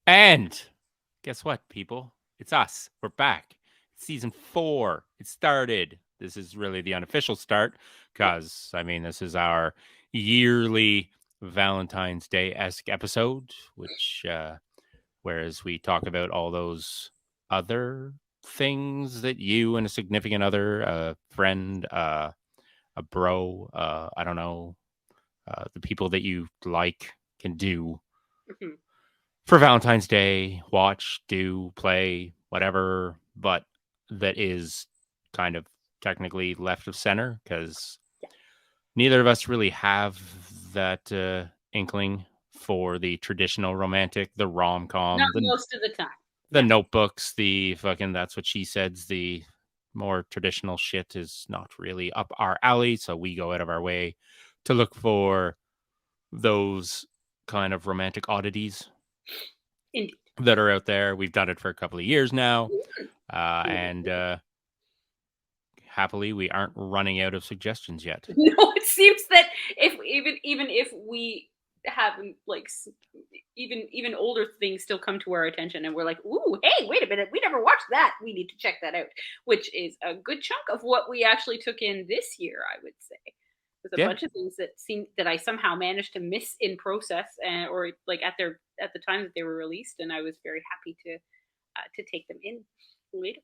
And guess what, people? It's us. We're back. Season 4. It started. This is really the unofficial start because, this is our yearly Valentine's Day-esque episode, which, whereas we talk about all those other things that you and a significant other, a friend, a bro, I don't know, the people that you like can do Mhm. for Valentine's Day, watch, do, play, whatever, but that is kind of technically left of center because Yeah. neither of us really have that inkling for the traditional romantic, the rom Not com, most of the time. the Yeah. notebooks, the fucking that's what she said's, the more traditional shit is not really up our alley. So we go out of our way to look for those kind of romantic oddities Indeed. that are out there. We've done it for a couple of years now, Mhm. and happily, we aren't running out of suggestions yet. No, it seems that if even if we haven't even older things still come to our attention and we're like, ooh, hey, wait a minute, we never watched that. We need to check that out, which is a good chunk of what we actually took in this year, I would say. There's a Yeah. bunch of things that seem that I somehow managed to miss in process, or like at the time that they were released, and I was very happy to take them in later.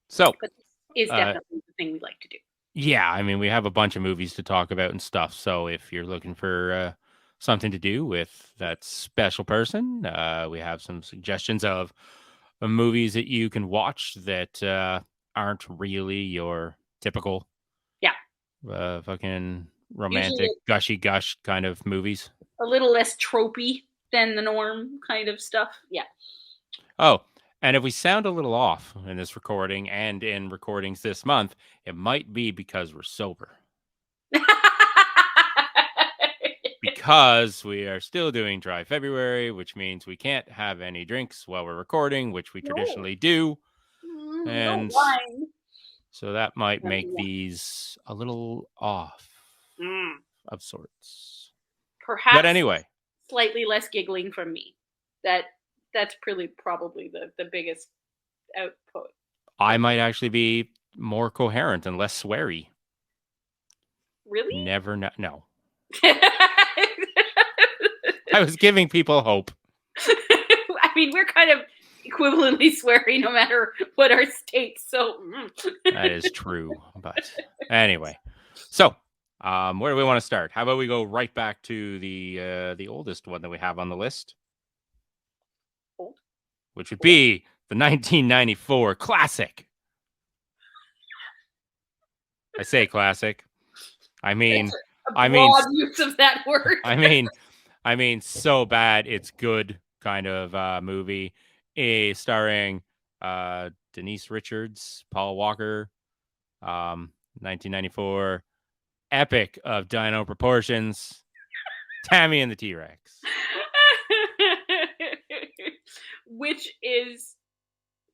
So, But this is uh, definitely the thing we like to do. yeah, we have a bunch of movies to talk about and stuff. So, if you're looking for something to do with that special person, we have some suggestions of movies that you can watch that aren't really your typical Yeah, fucking usually romantic gushy gush kind of movies. a little less tropey than the norm kind of stuff. Yeah. Oh, and if we sound a little off in this recording and in recordings this month, it might be because we're sober. Because we are still doing dry February, which means we can't have any drinks while we're recording, which we No, traditionally do. no And wine. so that might make Yeah. these a little off Mm. of sorts. But Perhaps anyway, slightly less giggling from me. That that's really probably the biggest output I from might me. actually be more coherent and less sweary. Really? Never know. No. I was giving people hope. I mean, we're kind of equivalently sweary no matter what our state. So, That is true. But anyway, so where do we want to start? How about we go right back to the oldest one that we have on the list, old. which would be the 1994 classic. I say classic. I That's mean, a I mean, broad use of that word. I mean, so bad it's good kind of movie. Starring Denise Richards, Paul Walker, 1994 epic of dino proportions, Tammy and the T-Rex. Which is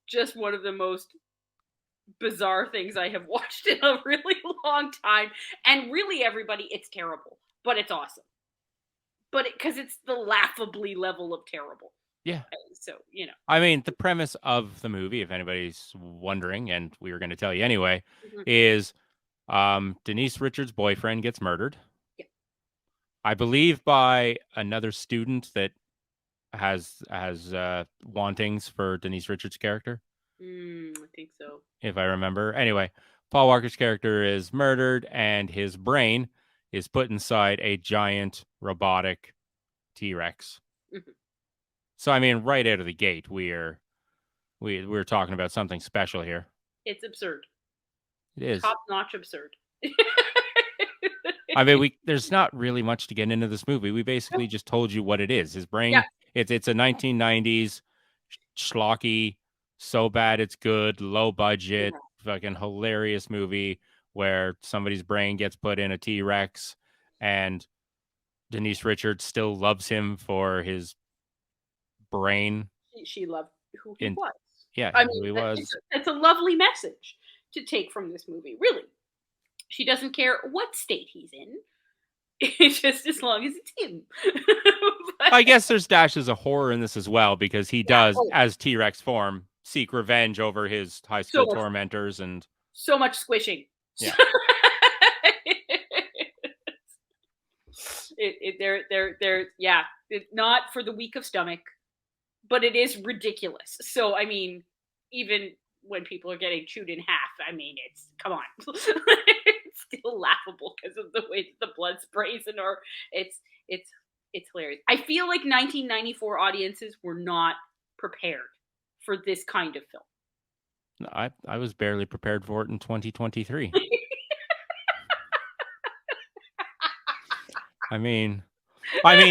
just one of the most bizarre things I have watched in a really long time. And really, everybody, it's terrible, but it's awesome. But because it's the laughably level of terrible. Yeah. So, you know. The premise of the movie, if anybody's wondering, and we were going to tell you anyway, Mhm. is Denise Richards' boyfriend gets murdered. Yeah. I believe by another student that has wantings for Denise Richards' character, I think so. if I remember. Anyway, Paul Walker's character is murdered, and his brain is put inside a giant robotic T-Rex. Mhm. So right out of the gate, we're talking about something special here. It's absurd. It is. Top notch absurd. There's not really much to get into this movie. We basically just told you what it is. His Yeah. brain, it's a 1990s schlocky, so bad it's good, low budget, fucking hilarious movie where somebody's brain gets put in a T-Rex and Denise Richards still loves him for his brain. She loved who he In was. Yeah, I who mean, he was. it's a lovely message to take from this movie. Really, she doesn't care what state he's in, just as long as it's him. I guess there's dashes of horror in this as well because he Yeah. does, Oh, as T-Rex form, seek revenge over his high so school much, tormentors, and so much squishing. yeah, They're yeah, not for the weak of stomach, but it is ridiculous. So I mean, even when people are getting chewed in half, I mean, it's come on, it's still laughable because of the way that the blood sprays and or it's it's it's hilarious. I feel like 1994 audiences were not prepared for this kind of film. I was barely prepared for it in 2023. I mean,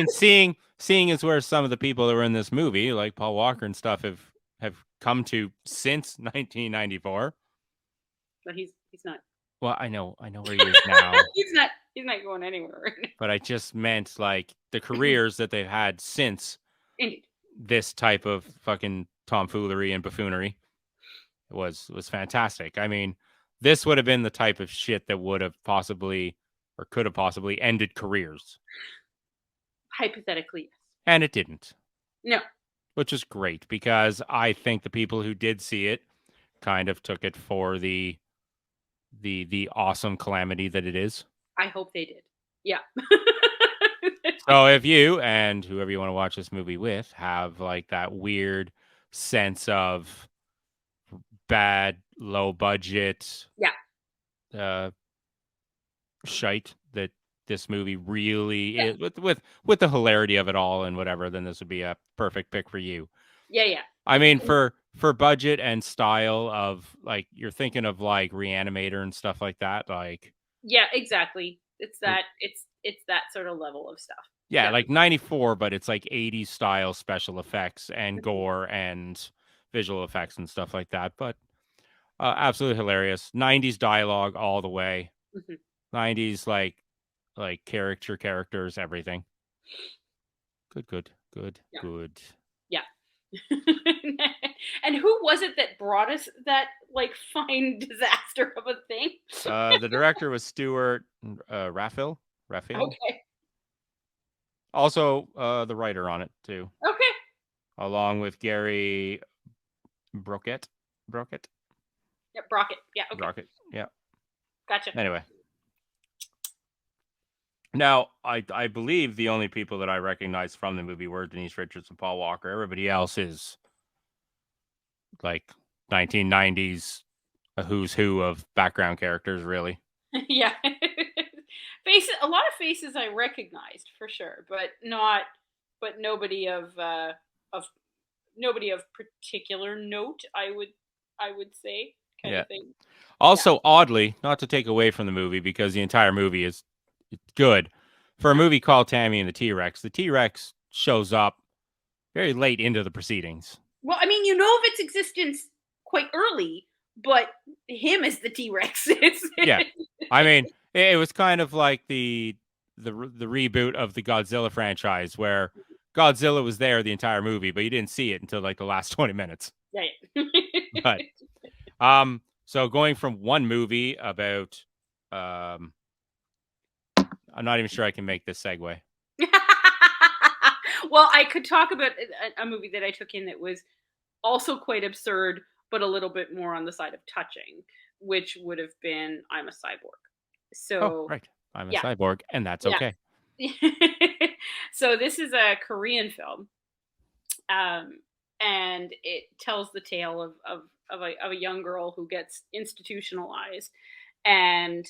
seeing as where some of the people that were in this movie, like Paul Walker and stuff, have come to since 1994. But he's not. Well, I know where he is now, He's not going anywhere right but I just meant like the careers that they've had since now. Indeed. this type of fucking tomfoolery and buffoonery was fantastic. I mean, this would have been the type of shit that would have possibly or could have possibly ended careers, Hypothetically, yes. and it didn't, No, which is great because I think the people who did see it kind of took it for the awesome calamity that it is. I hope they did. Yeah. So if you and whoever you want to watch this movie with have like that weird sense of bad, low budget, Yeah. uh, shite that this movie really Yeah. is, with the hilarity of it all and whatever, then this would be a perfect pick for you. Yeah. Yeah. I mean, for budget and style of like you're thinking of like Reanimator and stuff like that, like Yeah, exactly. It's that sort of level of stuff. yeah, Yeah. like 94, but it's like 80s style special effects and Mhm. gore and visual effects and stuff like that. But absolutely hilarious. 90s dialogue all the way. Mhm. 90s like characters, everything. Good. Yeah. Good. Yeah. And who was it that brought us that like fine disaster of a thing? The director was Stuart Raphael. Raphael. Okay. Also, the writer on it too, Okay. along with Gary Brockett. Brockett. Yeah, Brockett. Yeah, okay. Brockett. Yeah. Gotcha. Anyway, now I believe the only people that I recognize from the movie were Denise Richards and Paul Walker. Everybody else is like 1990s a who's who of background characters, really. Yeah. Faces, a lot of faces I recognized for sure, but of nobody of particular note, I would say, kind Yeah. of thing. Yeah. Also, oddly, not to take away from the movie because the entire movie is good. For a Uh-huh. movie called Tammy and the T Rex shows up very late into the proceedings. Well, I mean, you know of its existence quite early, but him as the T-Rex is Yeah, I mean, it was kind of like the reboot of the Godzilla franchise, where Godzilla was there the entire movie, but you didn't see it until like the last 20 minutes. right. But so going from one movie about, I'm not even sure I can make this segue. Well, I could talk about a movie that I took in that was also quite absurd, but a little bit more on the side of touching, which would have been I'm a Cyborg. Oh, So, right, I'm a yeah, cyborg, and that's yeah. okay. So this is a Korean film, um, and it tells the tale of a young girl who gets institutionalized, and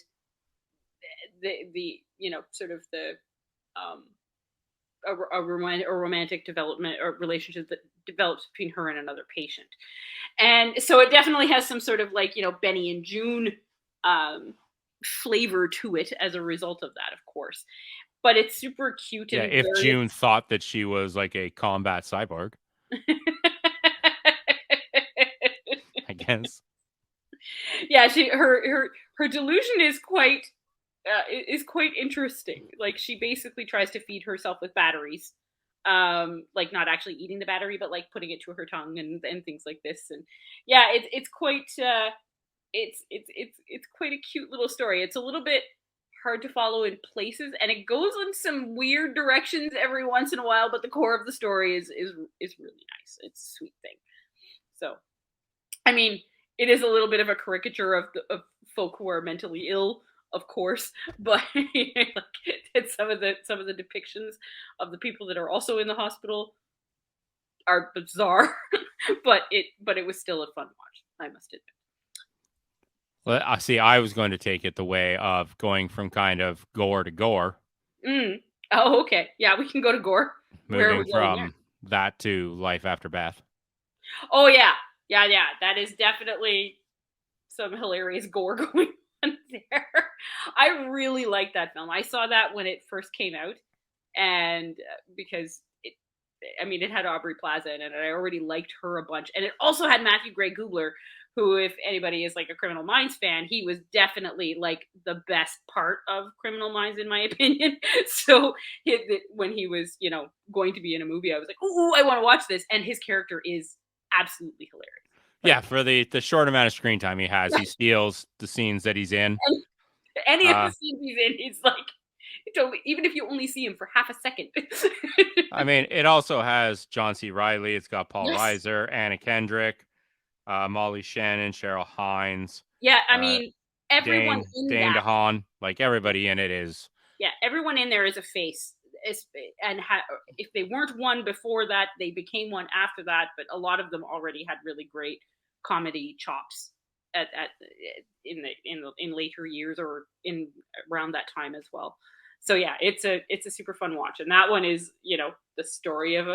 the sort of the um, a romantic development or relationship that develops between her and another patient. And so it definitely has some sort of like, Benny and June um, flavor to it as a result of that, of course. But it's super cute Yeah, and if very. June thought that she was like a combat cyborg, I guess. Yeah, her delusion is quite interesting. Like she basically tries to feed herself with batteries, like not actually eating the battery, but like putting it to her tongue and things like this. And yeah, it's quite it's quite a cute little story. It's a little bit hard to follow in places, and it goes in some weird directions every once in a while. But the core of the story is really nice. It's a sweet thing. So, I mean, it is a little bit of a caricature of folk who are mentally ill, of course, but like, some of the depictions of the people that are also in the hospital are bizarre, but it was still a fun watch, I must admit. Well, I see. I was going to take it the way of going from kind of gore to gore, Mm. Oh, okay. Yeah, we can go to gore. Where are moving we going there? from that to life after Beth. Oh yeah, yeah, yeah. That is definitely some hilarious gore going on there. I really like that film. I saw that when it first came out, and because I mean, it had Aubrey Plaza in it, and I already liked her a bunch. And it also had Matthew Gray Gubler, who, if anybody is like a Criminal Minds fan, he was definitely like the best part of Criminal Minds, in my opinion. So when he was, going to be in a movie, I was like, "Ooh, I want to watch this," and his character is absolutely hilarious. Yeah, Like, for the short amount of screen time he has, he steals the scenes that he's in. any of the Uh, scenes he's in, he's like, totally, even if you only see him for half a second. I mean, it also has John C. Riley. It's got Paul Yes. Reiser, Anna Kendrick, Molly Shannon, Cheryl Hines, Yeah, I uh, mean, everyone in Dane that, DeHaan. Like everybody in it is. yeah, everyone in there is a face. And if they weren't one before that, they became one after that. But a lot of them already had really great comedy chops at in later years, or in around that time as well. So yeah, it's a super fun watch, and that one is, the story of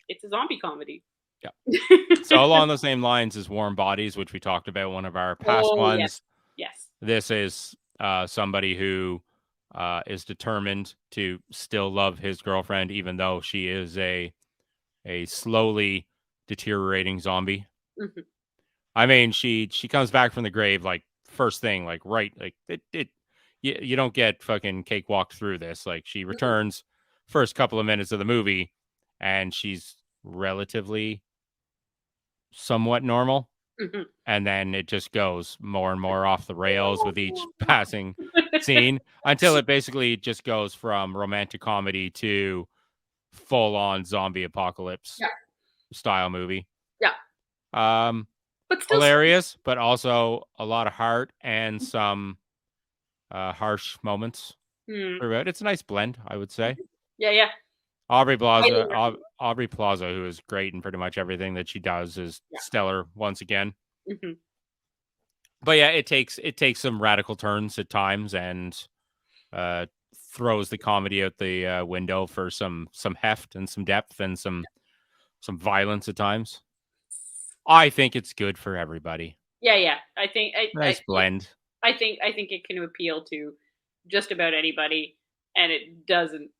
it's a zombie comedy. Yeah. So along the same lines as Warm Bodies, which we talked about one of our past Oh yes, ones, yes. this is somebody who is determined to still love his girlfriend, even though she is a slowly deteriorating zombie. Mhm. I mean, she comes back from the grave like first thing, like right, like it you don't get fucking cakewalked through this. Like she returns first couple of minutes of the movie, and she's relatively somewhat normal, Mhm. and then it just goes more and more off the rails with each passing scene until it basically just goes from romantic comedy to full on zombie apocalypse Yeah, style movie. yeah, Um, but still sweet. Hilarious, but also a lot of heart and some harsh moments Mm. throughout. It's a nice blend, I would say. Yeah, yeah. Aubrey Highly Plaza, recommend. Aubrey Plaza, who is great in pretty much everything that she does, is Yeah. stellar once again. Mhm. But yeah, it takes some radical turns at times and uh, throws the comedy out the window for some heft and some depth and some violence at times. I think it's good for everybody. Yeah, yeah. I think Nice blend. I think it can appeal to just about anybody, and it doesn't.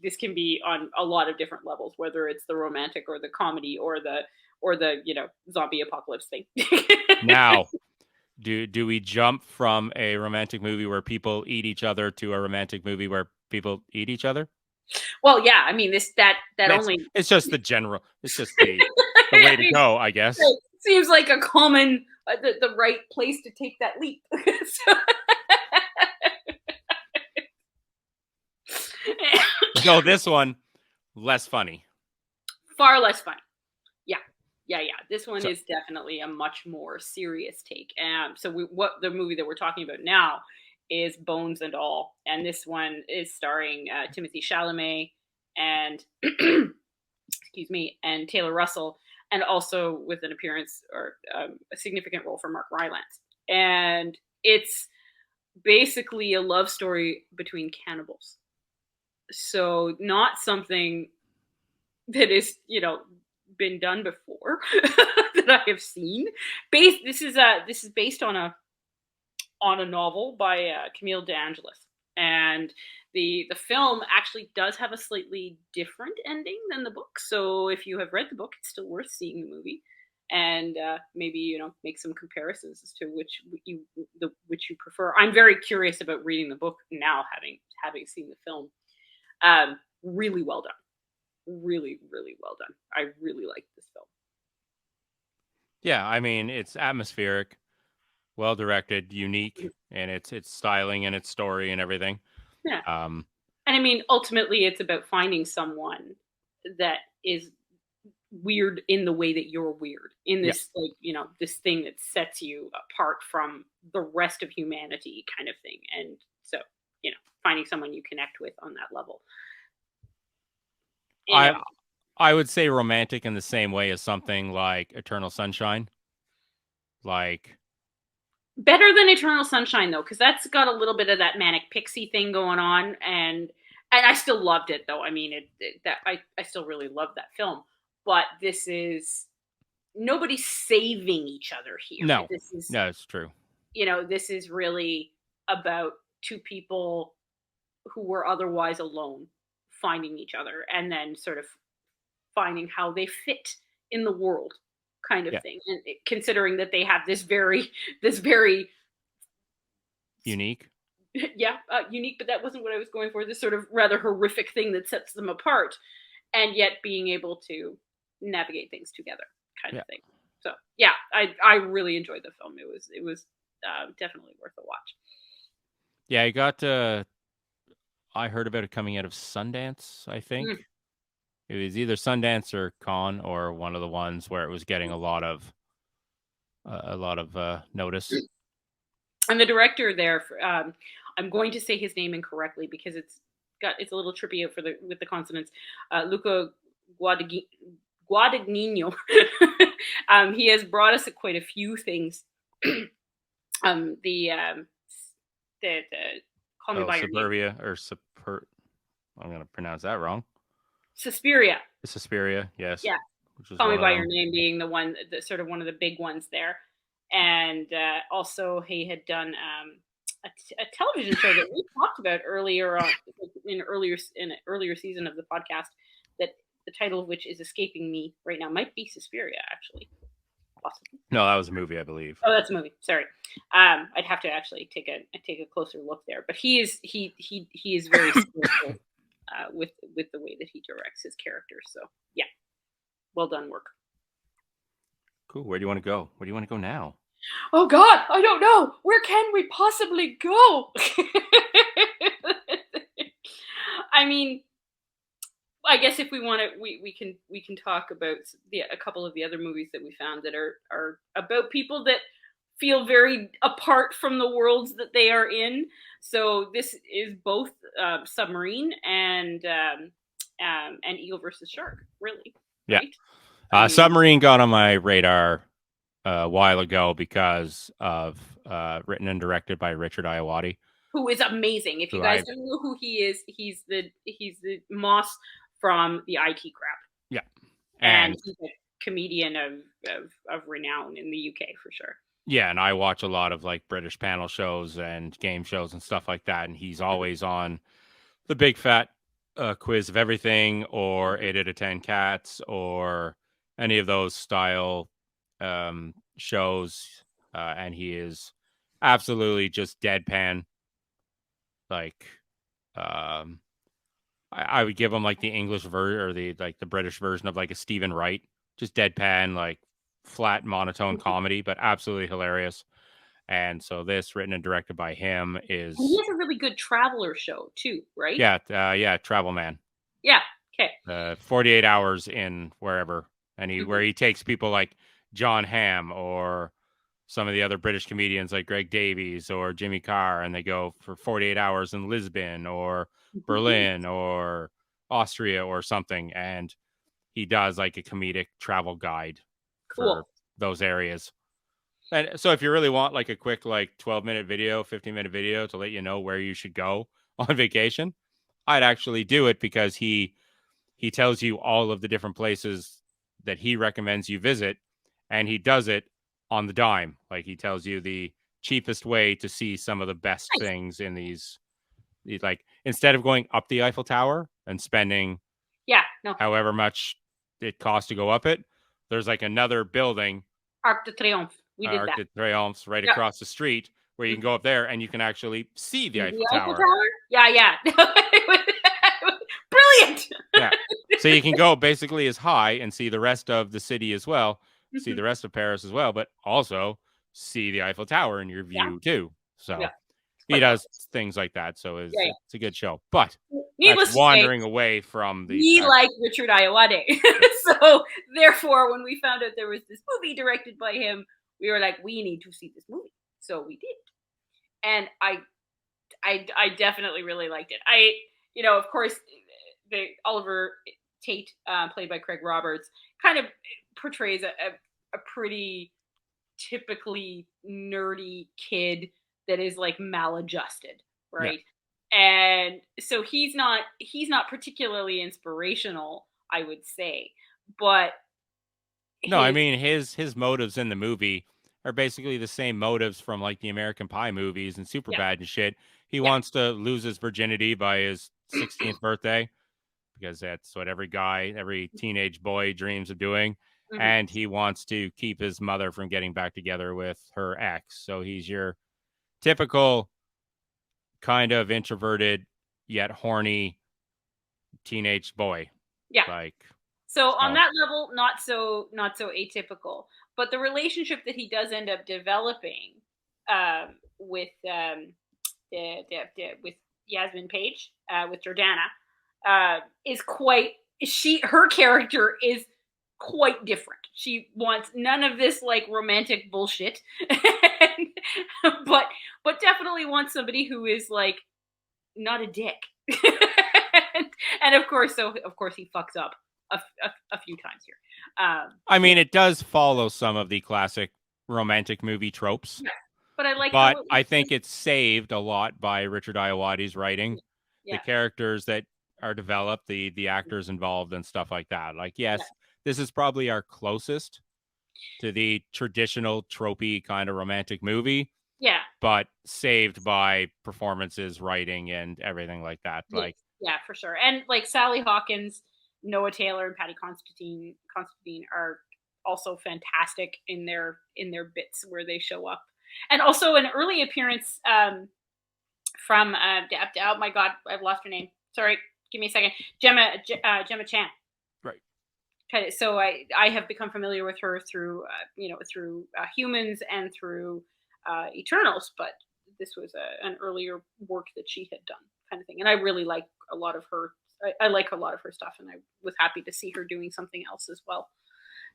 This can be on a lot of different levels, whether it's the romantic or the comedy or the zombie apocalypse thing. Now, do we jump from a romantic movie where people eat each other to a romantic movie where people eat each other? Well, yeah. I mean, that It's only. it's just the general. It's just the way I to mean, go, I guess. it seems like a common the right place to take that leap. So- Though this one less funny. Far less fun. Yeah, yeah, yeah. This one So is definitely a much more serious take. So what the movie that we're talking about now is Bones and All, and this one is starring Timothy Chalamet and excuse me, and Taylor Russell, and also with an appearance or a significant role for Mark Rylance. And it's basically a love story between cannibals. So not something that is, been done before that I have seen. This is based on a novel by Camille DeAngelis, and the film actually does have a slightly different ending than the book. So if you have read the book, it's still worth seeing the movie, and maybe make some comparisons as to which you prefer. I'm very curious about reading the book now, having seen the film. Really well done, really really well done. I really like this film. yeah, I mean it's atmospheric. well directed, unique, and its styling and its story and everything. Yeah. Um, And I mean, ultimately, it's about finding someone that is weird in the way that you're weird, in yeah, this, like, this thing that sets you apart from the rest of humanity, kind of thing. And so, finding someone you connect with on that level. In a I I would say romantic in the same way as something like Eternal Sunshine. Like, Better than Eternal Sunshine, though, because that's got a little bit of that manic pixie thing going on, and I still loved it, though. I mean, I still really love that film, but this is nobody's saving each other here. no, This is, no, it's true. this is really about two people who were otherwise alone finding each other, and then sort of finding how they fit in the world, kind of Yeah, thing. And considering that they have this very unique. yeah, unique, but that wasn't what I was going for. This sort of rather horrific thing that sets them apart, and yet being able to navigate things together, kind Yeah, of thing. So yeah, I really enjoyed the film. It was definitely worth a watch. yeah. I got. I heard about it coming out of Sundance. I Mm. think it was either Sundance or Cannes or one of the ones where it was getting a lot of notice. And the director there, I'm going to say his name incorrectly because it's a little trippy for the with the consonants. Luca Guadagni- Guadagnino. He has brought us quite a few things. um, the um, the Call Me Oh, by Your Name, Suburbia or Super. I'm gonna pronounce that wrong. Suspiria. Suspiria, yes, Yeah, which is Call Me one of by Your them. Name being the sort of one of the big ones there, and also he had done a television show that we talked about earlier on in an earlier season of the podcast. That the title of which is escaping me right now. Might be Suspiria, actually, possibly. No, that was a movie, I believe. Oh, that's a movie. Sorry, I'd have to actually take a closer look there. But he is very skillful with the way that he directs his characters. So yeah, well done work. Cool. Where do you want to go? Where do you want to go now? Oh God, I don't know. Where can we possibly go? I mean, I guess if we want to, we can talk about a couple of the other movies that we found that are about people that feel very apart from the worlds that they are in. So this is both Submarine and Eagle versus Shark. Really, Yeah, right? I mean, Submarine got on my radar a while ago because of written and directed by Richard Iowati, who is amazing. If you who guys I don't know who he is, he's the Moss from the IT Crowd, yeah, and and he's a comedian of renown in the UK for sure. yeah, and I watch a lot of like British panel shows and game shows and stuff like that, and he's always on the big fat quiz of everything, or Mhm. 8 out of 10 cats, or any of those style shows, and he is absolutely just deadpan. Like, um, I would give him like the English version or the British version of like a Stephen Wright, just deadpan, like flat monotone comedy, but absolutely hilarious. And so this, written and directed by him, And he is has a really good traveler show too, right? yeah, Travel Man. Yeah. Okay. 48 hours in wherever, and where Mhm. he takes people like John Hamm or some of the other British comedians like Greg Davies or Jimmy Carr, and they go for 48 hours in Lisbon or Berlin or Austria or something, and he does like a comedic travel guide for Cool. those areas. And so if you really want like a quick like 12-minute video, 15-minute video to let you know where you should go on vacation, I'd actually do it because he tells you all of the different places that he recommends you visit, and he does it on the dime. Like he tells you the cheapest way to see some of the best Nice. things in these like instead of going up the Eiffel Tower and spending Yeah. No. however much it costs to go up it, there's like another building, Arc de Triomphe. We did Arc that. de Triomphe, right Yeah. across the street, where you can Mhm. go up there and you can actually see the See Eiffel the Eiffel Tower. Tower? Yeah. Yeah. Brilliant. Yeah. So you can go basically as high and see the rest of the city as well, see Mhm. the rest of Paris as well, but also see the Eiffel Tower in your Yeah, view too. yeah, So it's he quite fun. does things like that. So Yeah, yeah. it's a good show. But that's Needless to say, wandering away from the we fact. like Richard Ayoade. So therefore, when we found out there was this movie directed by him, we were like, we need to see this movie. So we did, and I definitely really liked it. Of course, the Oliver Tate, played by Craig Roberts, kind of portrays a pretty typically nerdy kid that is like maladjusted, Yeah. right? And so he's not particularly inspirational, I would say, but No, I his mean his motives in the movie are basically the same motives from like the American Pie movies and yeah, Superbad and shit. He yeah, wants to lose his virginity by his 16th birthday because that's what every guy, every teenage boy dreams of doing. hmm And he wants to keep his mother from getting back together with her ex. So he's your typical kind of introverted yet horny teenage boy. yeah. Like, So on so that level, not so atypical. But the relationship that he does end up developing, with with Yasmin Page, with Jordana, is quite her character is quite different. She wants none of this like romantic bullshit, but definitely wants somebody who is like not a dick. And of course he fucks up a few times here. I Yeah, mean, it does follow some of the classic romantic movie tropes, yeah, but I like how but it I was. think it's saved a lot by Richard Ayoade's writing. The Yeah, characters that are developed, the actors involved, and stuff like that. Like, yeah, yes, this is probably our closest to the traditional tropey kind of romantic movie, yeah. but saved by performances, writing, and everything like that. Yes, Like, yeah, for sure. And like Sally Hawkins, Noah Taylor, and Patty Constantine are also fantastic in their bits where they show up. And also an early appearance, from oh my god, I've lost her name. Sorry, give me a second. Gemma Chan. right. Okay, so I have become familiar with her through Humans and through Eternals, but this was an earlier work that she had done, kind of thing. And I really like a lot of her. I like a lot of her stuff, and I was happy to see her doing something else as well.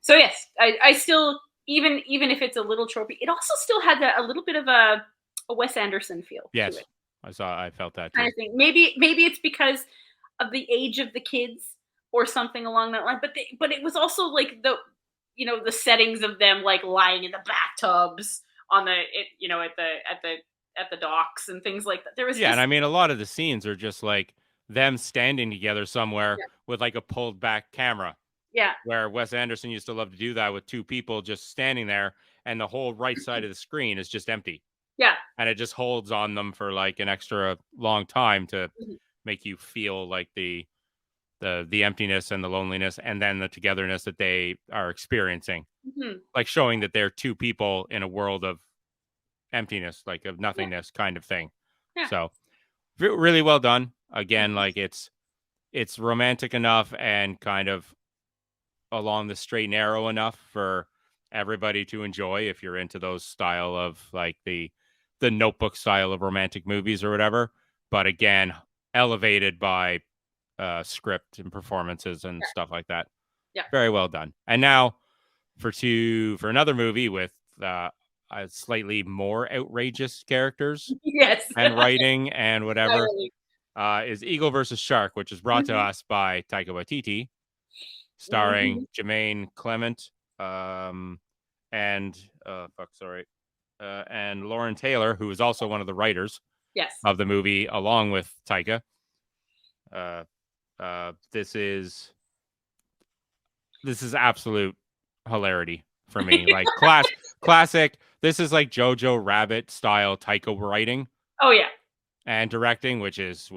So yes, I still, even if it's a little tropey, it also still had a little bit of a Wes Anderson feel to Yes, it, I felt that kind too. of thing. Maybe it's because of the age of the kids or something along that line. But it was also like the settings of them like lying in the bathtubs on at the docks and things like that. There was Yeah, and just I mean, a lot of the scenes are just like them standing together somewhere yeah, with like a pulled back camera, yeah, where Wes Anderson used to love to do that with two people just standing there, and the whole right side of the screen is just empty, yeah, and it just holds on them for like an extra long time to mhm, make you feel like the emptiness and the loneliness, and then the togetherness that they are experiencing, mhm, like showing that they're two people in a world of emptiness, like of yeah, nothingness, kind of thing. yeah, So really well done. Again, mhm, like it's romantic enough and kind of along the straight and narrow enough for everybody to enjoy if you're into those style of like the Notebook style of romantic movies or whatever. But again, elevated by script and performances and yeah, stuff like that. yeah. Very well done. And now for another movie with slightly more outrageous characters Yes, and writing and whatever entirely. is Eagle versus Shark, which is brought to Mhm, us by Taika Waititi, starring mhm. Jermaine Clement, and and Lauren Taylor, who is also one of the writers Yes. of the movie, along with Taika. Uh, this is absolute hilarity for me. Like classic. This is like Jojo Rabbit style Taika writing Oh yeah. and directing, which is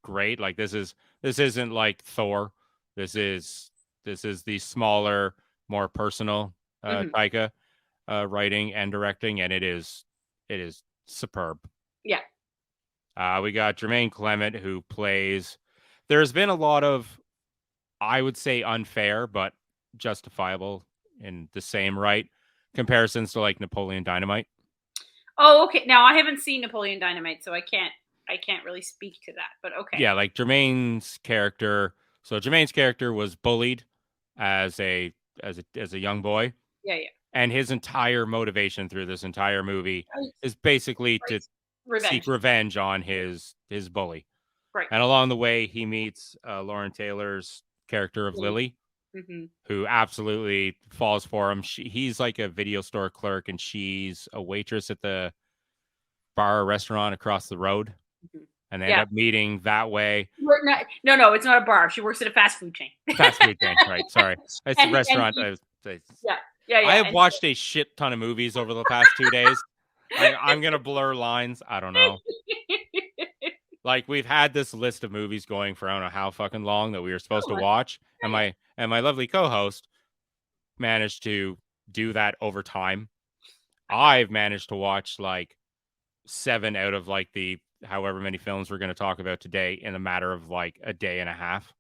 great. Like this isn't like Thor. This is this is the smaller, more personal Mhm. Taika writing and directing, and it is superb. Yeah. We got Jermaine Clement who plays. There's been a lot of, I would say, unfair but justifiable in the same right comparisons to like Napoleon Dynamite. Oh, okay. Now I haven't seen Napoleon Dynamite, so I can't really speak to that. But okay. Yeah, like Jermaine's character. So Jermaine's character was bullied as a young boy, Yeah, yeah. and his entire motivation through this entire movie Right, is basically to right. Revenge. seek revenge on his bully. Right. And along the way, he meets Lauren Taylor's character of Really. Lily, Mm-hmm. who absolutely falls for him. He's like a video store clerk, and she's a waitress at the bar or restaurant across the road. Mm-hmm. And they end Yeah. up meeting that way. No, no, it's not a bar. She works at a fast food chain. Fast food chain, right? Sorry, it's a and restaurant. yeah, yeah, I yeah. have watched a shit ton of movies over the past 2 days. I'm gonna blur lines. I don't know. Like we've had this list of movies going for I don't know how fucking long that we were supposed to Oh, watch, and yeah, my lovely co-host managed to do that over time. I've managed to watch like 7 out of like the however many films we're going to talk about today in a matter of like a day and a half.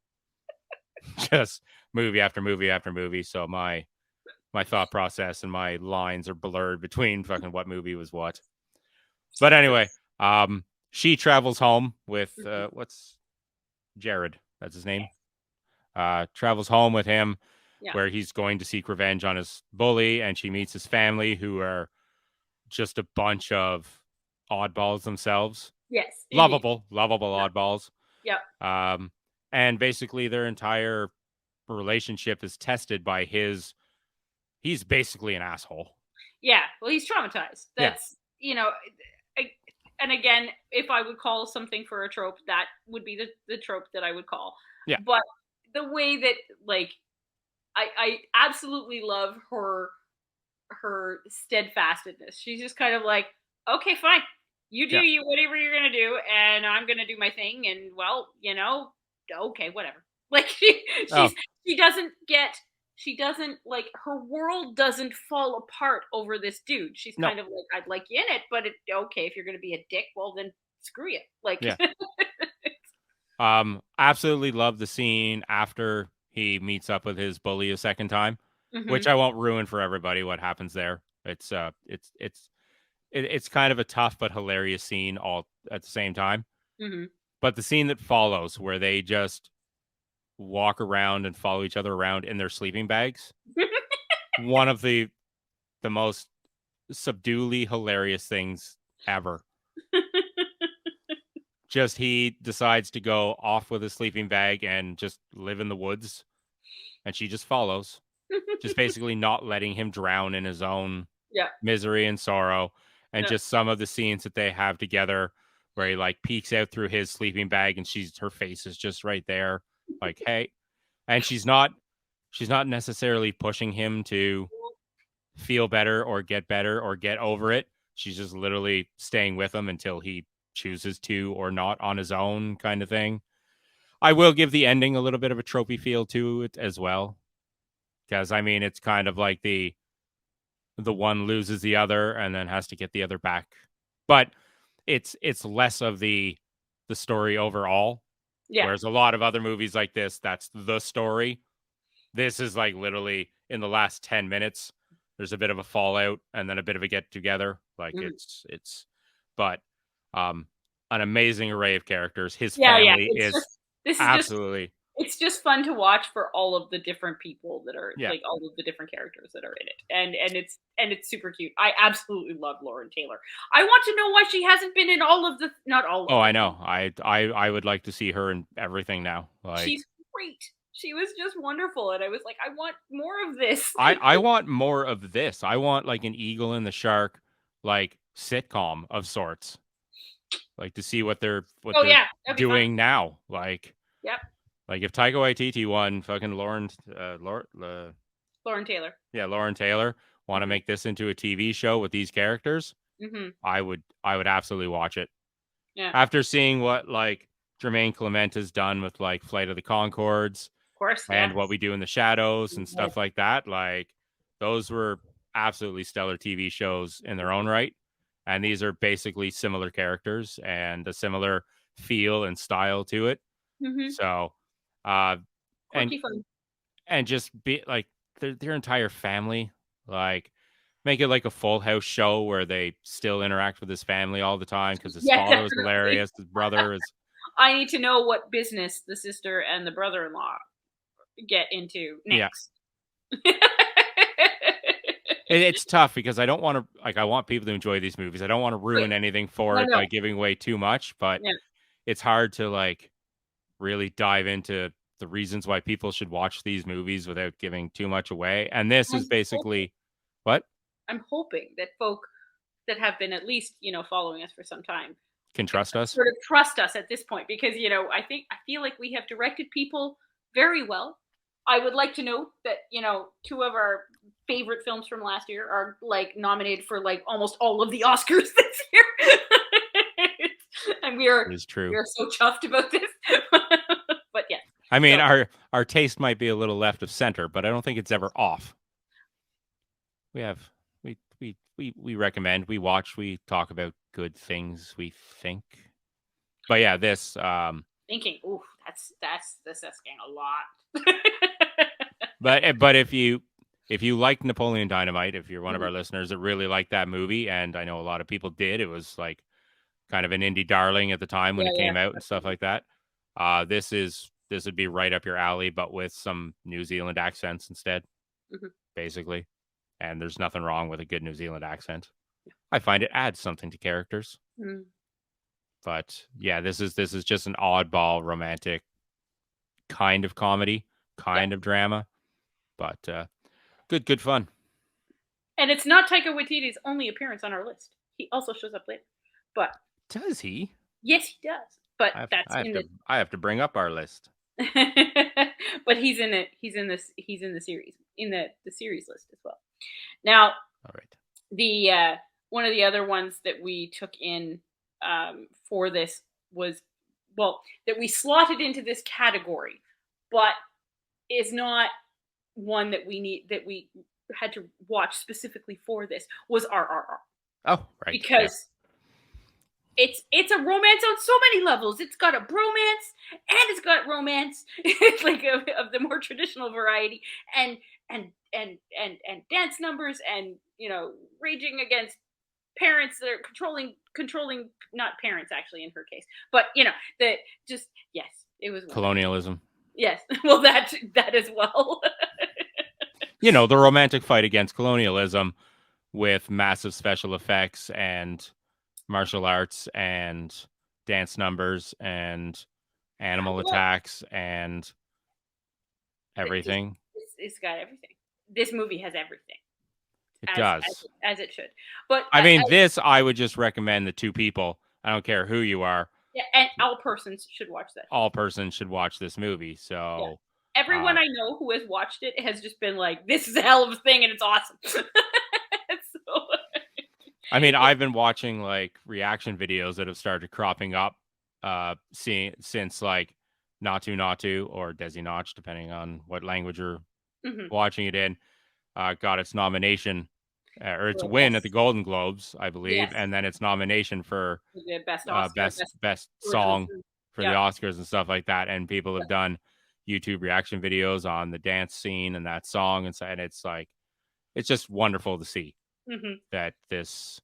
Just movie after movie after movie. So my thought process and my lines are blurred between fucking what movie was what. But anyway, she travels home with yeah. what's Jared? That's his name. Travels home with him Yeah. where he's going to seek revenge on his bully, and she meets his family who are just a bunch of oddballs themselves. Yes, indeed. Lovable Yeah. oddballs. Yeah. Um, and basically their entire relationship is tested by he's basically an asshole. Yeah. Well, he's traumatized. Yeah. That's, I, and again, if I would call something for a trope, that would be the trope that I would call. Yeah. But the way that, like, I absolutely love her steadfastness. She's just kind of like, okay, fine. You do Yeah. you whatever you're gonna do, and I'm gonna do my thing, and well, okay, whatever. Like Oh, she doesn't get she doesn't like her world doesn't fall apart over this dude. She's no. kind of like, I'd like you in it, but okay, if you're gonna be a dick, well then screw you. Like Yeah. Absolutely love the scene after he meets up with his bully a second time, which hmm I won't ruin for everybody what happens there. It's kind of a tough but hilarious scene all at the same time. hmm But the scene that follows where they just walk around and follow each other around in their sleeping bags, one of the most subduely hilarious things ever. Just he decides to go off with his sleeping bag and just live in the woods, and she just follows, just basically not letting him drown in his own yeah. misery and sorrow. And Yeah. just some of the scenes that they have together where he like peeks out through his sleeping bag and her face is just right there, like, hey. And she's not necessarily pushing him to feel better or get over it. She's just literally staying with him until he chooses to or not on his own, kind of thing. I will give the ending a little bit of a trophy feel to it as well. Because I mean it's kind of like the one loses the other and then has to get the other back. But it's less of the story overall. Yeah. Whereas a lot of other movies like this, that's the story. This is like literally in the last 10 minutes, there's a bit of a fallout and then a bit of a get together. Like Mhm. but um, an amazing array of characters. His Yeah, yeah. family is This is just absolutely, it's just fun to watch for all of the different people that are yeah. like all of the different characters that are in it. And it's super cute. I absolutely love Lauren Taylor. I want to know why she hasn't been in all of the not all Oh, of I them. know. I would like to see her in everything now. Like She's great. She was just wonderful and I was like I want more of this. I want more of this. I want like an Eagle and the Shark like sitcom of sorts. Like to see what Oh they're yeah, that'd be fun. doing now. Yep. Like if Taika Waititi won fucking Lauren Taylor. yeah, Lauren Taylor want to Mhm. make this into a TV show with these characters, Mhm. I would absolutely watch it. Yeah. After seeing what like Jermaine Clement has done with like Flight of the Concords Of course, and yeah. What We Do in the Shadows and Yes. stuff like that, like those were absolutely stellar TV shows in their own right. And these are basically similar characters and a similar feel and style to it. Mhm. So, uh, and Quirky fun. and just be like their entire family, like Make it like a Full House show where they still interact with his family all the time because his Yeah, father was definitely. hilarious. His brother is. I need to know what business the sister and the brother-in-law get into Yeah. next. It's tough because I don't want to, like, I want people to enjoy these movies. I don't want to Right. ruin anything for No, it no. by giving away too much, but Yeah. it's hard to, like, really dive into the reasons why people should watch these movies without giving too much away. And this is I'm hoping, basically what I'm hoping that folk that have been at least, following us for some time can trust us. sort of trust us at this point because, I feel like we have directed people very well. I would like to note that, two of our favorite films from last year are like nominated for like almost all of the Oscars this year. And we are It is we true. are so chuffed about this. But yeah. I mean, So our taste might be a little left of center, but I don't think it's ever off. We have we recommend, we watch, we talk about good things, we think. But yeah, this thinking, ooh, that's asking a lot. but if you like Napoleon Dynamite, if you're one of Mhm. our listeners that really liked that movie, and I know a lot of people did, it was like kind of an indie darling at the time when Yeah, it yeah, came out and stuff definitely. like that. This would be right up your alley, but with some New Zealand accents instead, Mhm. basically. And there's nothing wrong with a good New Zealand accent. I find it adds something to characters. Mm. But yeah, this is just an oddball romantic kind of comedy, Yeah. kind of drama, but good fun. And it's not Taika Waititi's only appearance on our list. He also shows up later. But Does he? yes, he does. But I have, that's I have in to the I have to bring up our list. but he's in it. He's in the series. In the series list as well. Now, All right. the one of the other ones that we took in for this was, well, that we slotted into this category, but is not one that we had to watch specifically for this, was RRR, Oh, right. Yeah. because it's a romance on so many levels. It's got a bromance and it's got romance, like of the more traditional variety, and and dance numbers, and raging against parents that are controlling, not parents actually in her case, but the just, yes, it was wonderful. Colonialism. Yes, well, that as well. The romantic fight against colonialism with massive special effects and martial arts and dance numbers and animal Well, attacks and just everything. it's got everything. This movie has everything, It as does. as it should. But I mean, this I would just recommend the two people. I don't care who you are. yeah, and all persons should watch that. All persons should watch this movie. Yeah. So, Everyone uh, I know who has watched it has just been like, "This is a hell of a thing, and it's awesome." So, I mean, yeah. I've been watching like reaction videos that have started cropping up, seeing since like Natu or Desi Notch, depending on what language you're Mhm. watching it in, got its nomination or its Well, win at the yes, Golden Globes, I believe, yes, and then its nomination for the best Oscar, best original song film. for the Yeah, Oscars and stuff like that. And people yeah. have done YouTube reaction videos on the dance scene and that song, and so, and it's like it's just wonderful to see Mhm. that this.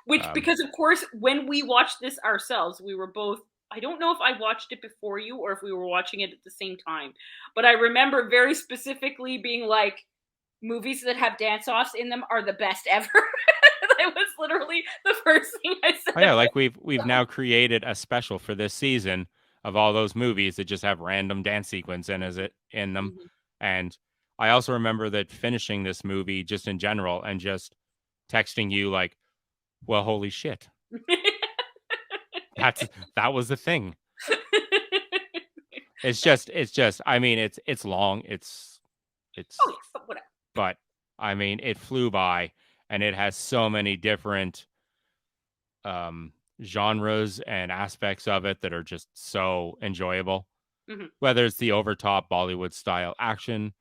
Which, Um, because of course, when we watched this ourselves, we were both. I don't know if I watched it before you or if we were watching it at the same time, but I remember very specifically being like, movies that have dance offs in them are the best ever. That was literally the first thing I said oh yeah, about like we've now created a special for this season of all those movies that just have random dance sequence in them, it. and I also remember that finishing this movie just in general and just texting you like, well, holy shit, that's that was the thing. It's just I mean it's long, Oh it's yes, but whatever. but I mean it flew by, and it has so many different genres and aspects of it that are just so enjoyable. Hmm. Whether it's the overtop Bollywood style action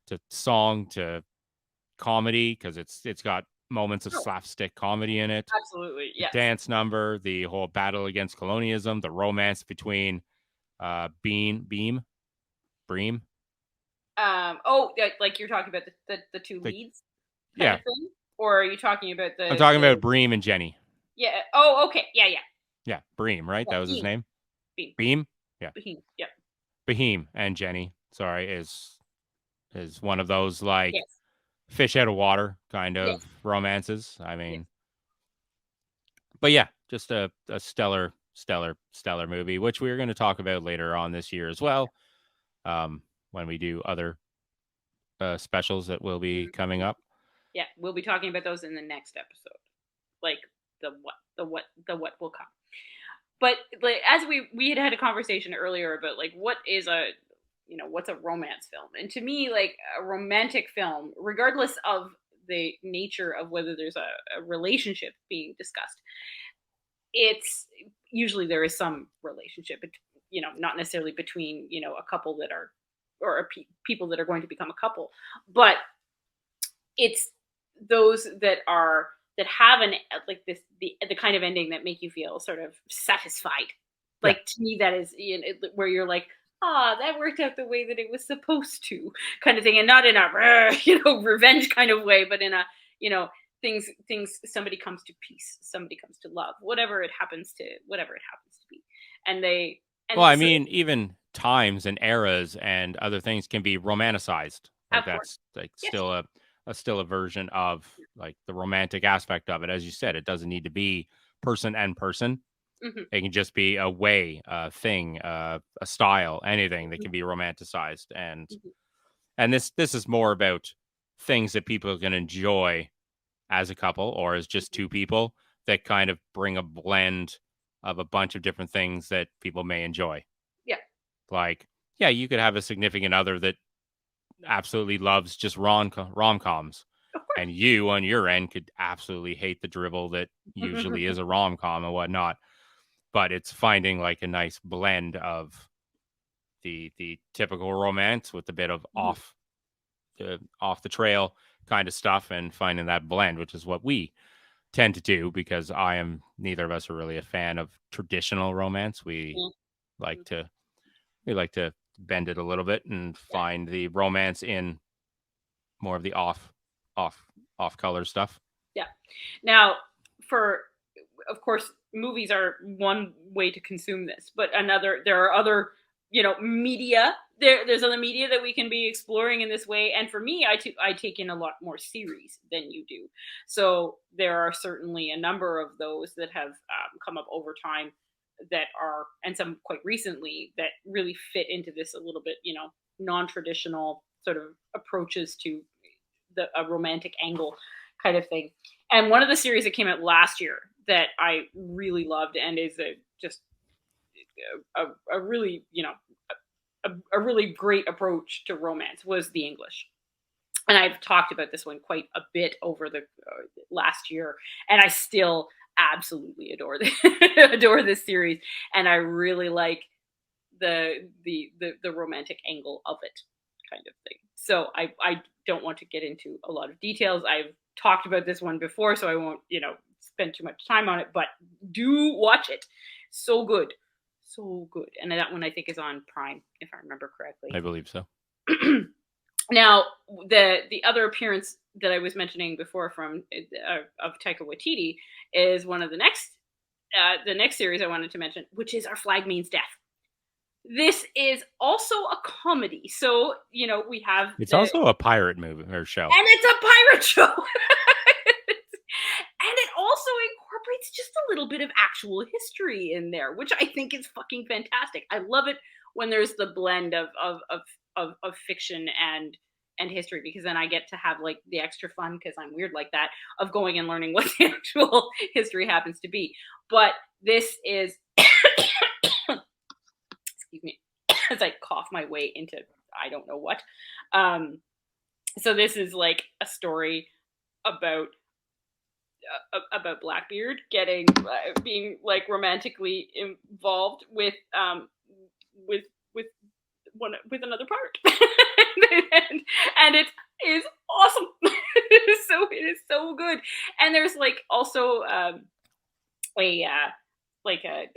to song to comedy, because it's got moments of Oh, slapstick comedy in it. absolutely, The yes. dance number, the whole battle against colonialism, the romance between Bream. Oh, like you're talking about the two The leads kind yeah, of thing. Or are you talking about I'm the talking about Bream and Jenny. yeah? Oh, okay, yeah, yeah, Yeah, Bream, right? yeah. That was his Beam, name. beam, Beam. Yeah, beam. Yep. Behem and Jenny. Sorry, is one of those like Yes. fish out of water kind of Yes. romances. I Yes. mean, but yeah, just a stellar movie, which we're going to talk about later on this year as well. When we do other specials that will be coming Mhm. up. Yeah, we'll be talking about those in the next episode. Like the what will come. But like as we had a conversation earlier about like what is a what's a romance film, and to me like a romantic film, regardless of the nature of whether there's a relationship being discussed, it's usually there is some relationship, not necessarily between a couple that are or people that are going to become a couple, but it's those that have an like this the kind of ending that make you feel sort of satisfied. Yeah. Like to me, that is where you're like, ah, that worked out the way that it was supposed to, kind of thing, and not in a revenge kind of way, but in a you know things somebody comes to peace, somebody comes to love, whatever it happens to be, and they Well, and I so mean, even times and eras and other things can be romanticized. Like of course, that's like yes, still a version of like the romantic aspect of it. As you said, it doesn't need to be person and person. hmm It can just be a way, a thing, a style, anything that hmm can be romanticized. hmm And this is more about things that people can enjoy as a couple or as just two people that kind of bring a blend of a bunch of different things that people may enjoy. yeah, Like, yeah, you could have a significant other that absolutely loves just rom coms, of and you on your end could absolutely hate the drivel that course. usually is a rom com and whatnot. But it's finding like a nice blend of the typical romance with a bit of off the trail kind of stuff and finding that blend, which is what we tend to do because I am neither of us are really a fan of traditional romance. Yeah. Like to we like to bend it a little bit and Yeah. find the romance in more of the off off color stuff. Yeah. Now, for of course, movies are one way to consume this, but there are other, media. There's other media that we can be exploring in this way. And for me, I take in a lot more series than you do. So there are certainly a number of those that have come up over time that are, and some quite recently that really fit into this a little bit, non-traditional sort of approaches to a romantic angle kind of thing. And one of the series that came out last year that I really loved and is just a really a really great approach to romance was The English. And I've talked about this one quite a bit over the last year, and I still absolutely adore this series, and I really like the romantic angle of it, kind of thing. So I don't want to get into a lot of details. I've talked about this one before, so I won't spend too much time on it. But do watch it. So good, so good. And that one I think is on Prime, if I remember correctly. I believe so. Now, the other appearance that I was mentioning before from of Taika Waititi is one of the next series I wanted to mention, which is Our Flag Means Death. This is also a comedy. So, we have It's also a pirate movie or show. and it's a pirate show. And it also incorporates just a little bit of actual history in there, which I think is fucking fantastic. I love it when there's the blend of fiction and history, because then I get to have like the extra fun, because I'm weird like that, of going and learning what the actual history happens to be. But this is excuse me, as I cough my way into I don't know what. So this is like a story about Blackbeard getting being like romantically involved with with with another part, and it is awesome. It is so good, and there's like also a like a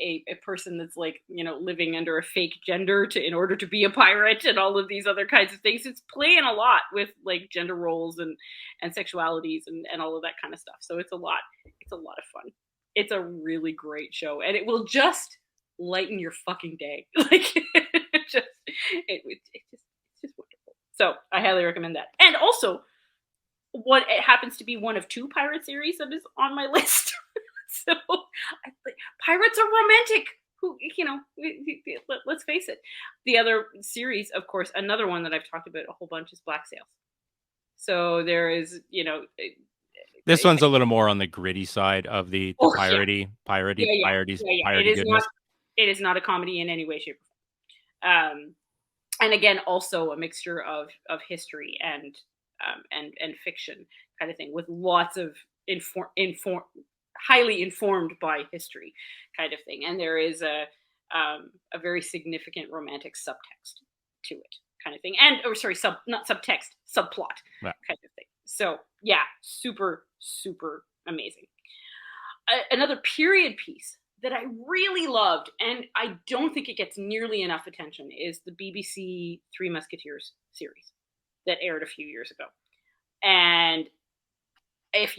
a person that's like, living under a fake gender in order to be a pirate, and all of these other kinds of things. It's playing a lot with like gender roles and sexualities and all of that kind of stuff. So it's a lot of fun. It's a really great show, and it will just lighten your fucking day. Like just it's just wonderful. So I highly recommend that. And also, it happens to be one of two pirate series that is on my list. So pirates are romantic. Who let's face it. The other series, of course, another one that I've talked about a whole bunch is Black Sails. So there is, This one's a little more on the gritty side of the oh yeah, yeah. piratey goodness. It is not a comedy in any way, shape, or form. And again, also a mixture of history and fiction kind of thing, with lots of highly informed by history kind of thing. And there is a very significant romantic subtext to it kind of thing. And, or sorry, not subtext, subplot kind of thing. So yeah, super, super amazing. Another period piece that I really loved, and I don't think it gets nearly enough attention, is the BBC Three Musketeers series that aired a few years ago. And if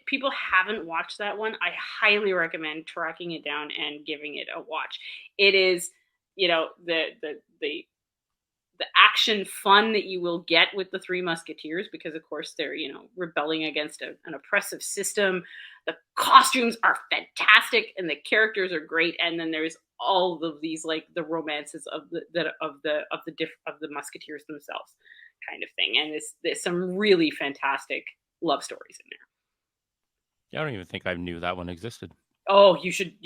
people haven't watched that one, I highly recommend tracking it down and giving it a watch. It is, the action fun that you will get with the Three Musketeers, because of course they're, rebelling against an oppressive system. The costumes are fantastic and the characters are great. And then there's all of these, like, the romances of the Musketeers themselves kind of thing. And there's some really fantastic love stories in there. I don't even think I knew that one existed. Oh, you should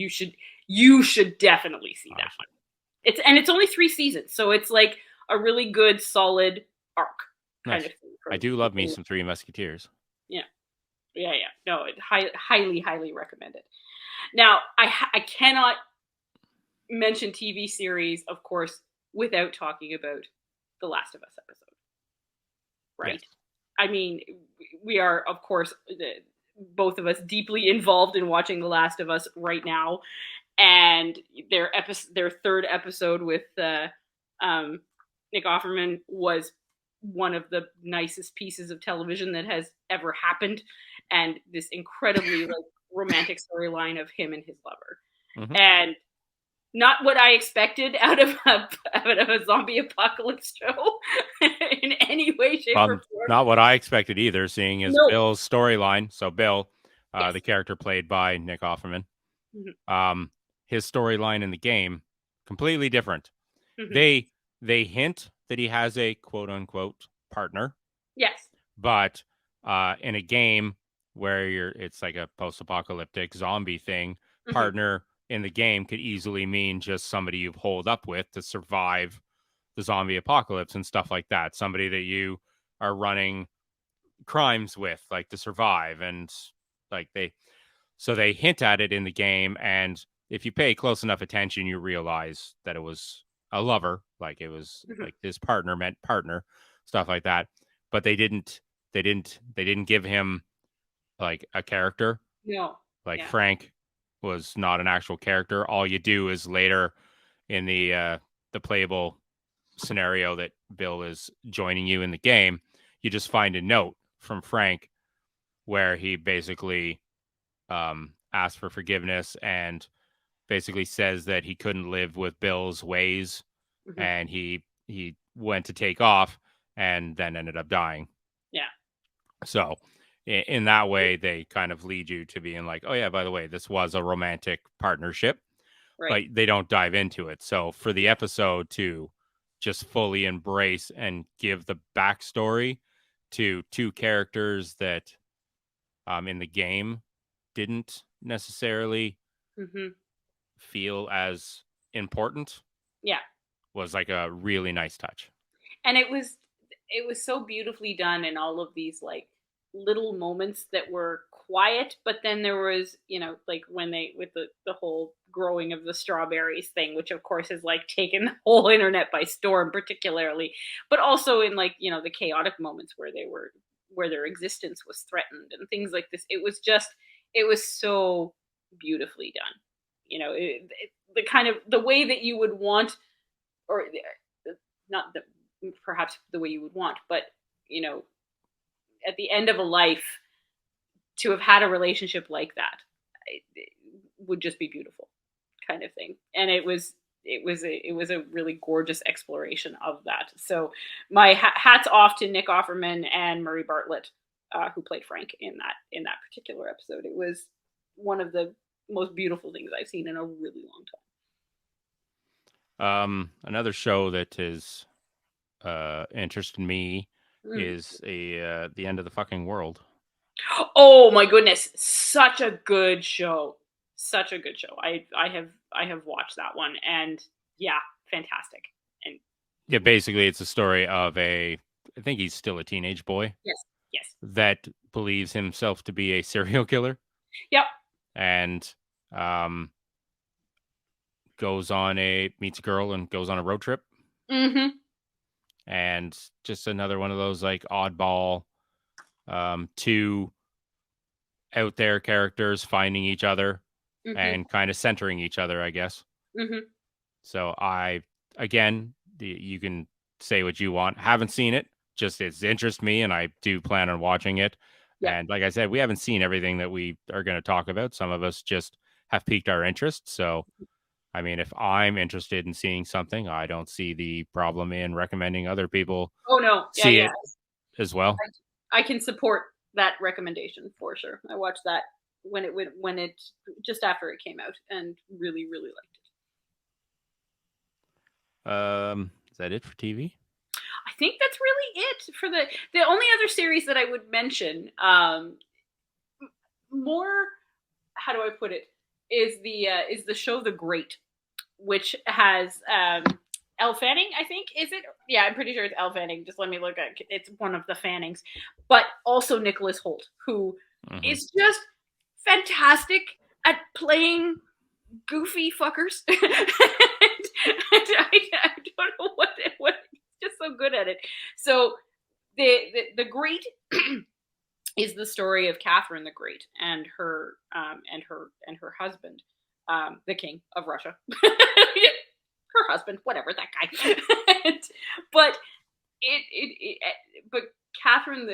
definitely see that one. It's only 3 seasons, so it's like a really good solid arc kind of thing. I do love me some Three Musketeers. Yeah. No, highly recommend it. Now, I cannot mention TV series, of course, without talking about The Last of Us episode. Right? Yes. I mean, we are, of course, both of us deeply involved in watching The Last of Us right now, and their third episode with Nick Offerman was one of the nicest pieces of television that has ever happened, and this incredibly romantic storyline of him and his lover, and not what I expected out of a zombie apocalypse show in any way, shape, or form. Not what I expected either, seeing as Bill's storyline. So Bill, the character played by Nick Offerman, his storyline in the game, completely different. They hint that he has a quote unquote partner. Yes. But in a game where it's like a post-apocalyptic zombie thing, partner in the game could easily mean just somebody you've holed up with to survive the zombie apocalypse and stuff like that. Somebody that you are running crimes with, like, to survive. And like they hint at it in the game, and if you pay close enough attention, you realize that it was a lover, like it was like his partner meant partner, stuff like that. But they didn't give him like a character. No. Like Frank was not an actual character. All you do is later in the playable scenario that Bill is joining you in the game, you just find a note from Frank where he basically asks for forgiveness and basically says that he couldn't live with Bill's ways, and he went to take off and then ended up dying. Yeah. So in that way, they kind of lead you to being like, oh yeah, by the way, this was a romantic partnership, right? But they don't dive into it. So for the episode to just fully embrace and give the backstory to two characters that in the game didn't necessarily feel as important, was like a really nice touch. And it was so beautifully done in all of these like little moments that were quiet, but then there was, like when they, with the whole growing of the strawberries thing, which of course has like taken the whole internet by storm, particularly, but also in like, the chaotic moments where their existence was threatened and things like this. It was so beautifully done, the kind of the way that you would want, or not the perhaps the way you would want, but you know, at the end of a life, to have had a relationship like that, it would just be beautiful, kind of thing. And it was a really gorgeous exploration of that. So my hats off to Nick Offerman and Murray Bartlett, who played Frank in that particular episode. It was one of the most beautiful things I've seen in a really long Another show that is interested me time. is the end of the fucking world. Oh my goodness, such a good show. Such a good show. I have watched that one, and yeah, fantastic. And Yeah, basically, it's a story of I think he's still a teenage boy yes, yes. that believes himself to be a serial killer Yep. and um, meets a girl and goes on a road trip. Mhm. And just another one of those like oddball, two out there characters finding each other Mhm. and kind of centering each other, I guess. Mhm. So again, you can say what you want. Haven't seen it, just it's interests me, and I do plan on watching it. Yep. And like I said, we haven't seen everything that we are going to talk about. Some of us just have piqued our interest. So, I mean, if I'm interested in seeing something, I don't see the problem in recommending other people Oh no. Yeah, see yeah. it as well. I can support that recommendation for sure. I watched that when it just after it came out, and really really liked it. Is that it for TV? I think that's really it for the only other series that I would mention. More, how do I put it? Is the show The Great, which has Elle Fanning, I think, is it? Yeah, I'm pretty sure it's Elle Fanning. Just let me look at it. It's one of the Fannings, but also Nicholas Hoult, who Mm-hmm. is just fantastic at playing goofy fuckers. And I don't know what he's just so good at it. So the Great is the story of Catherine the Great and her husband, the king of Russia. Her husband, whatever that guy. but but Catherine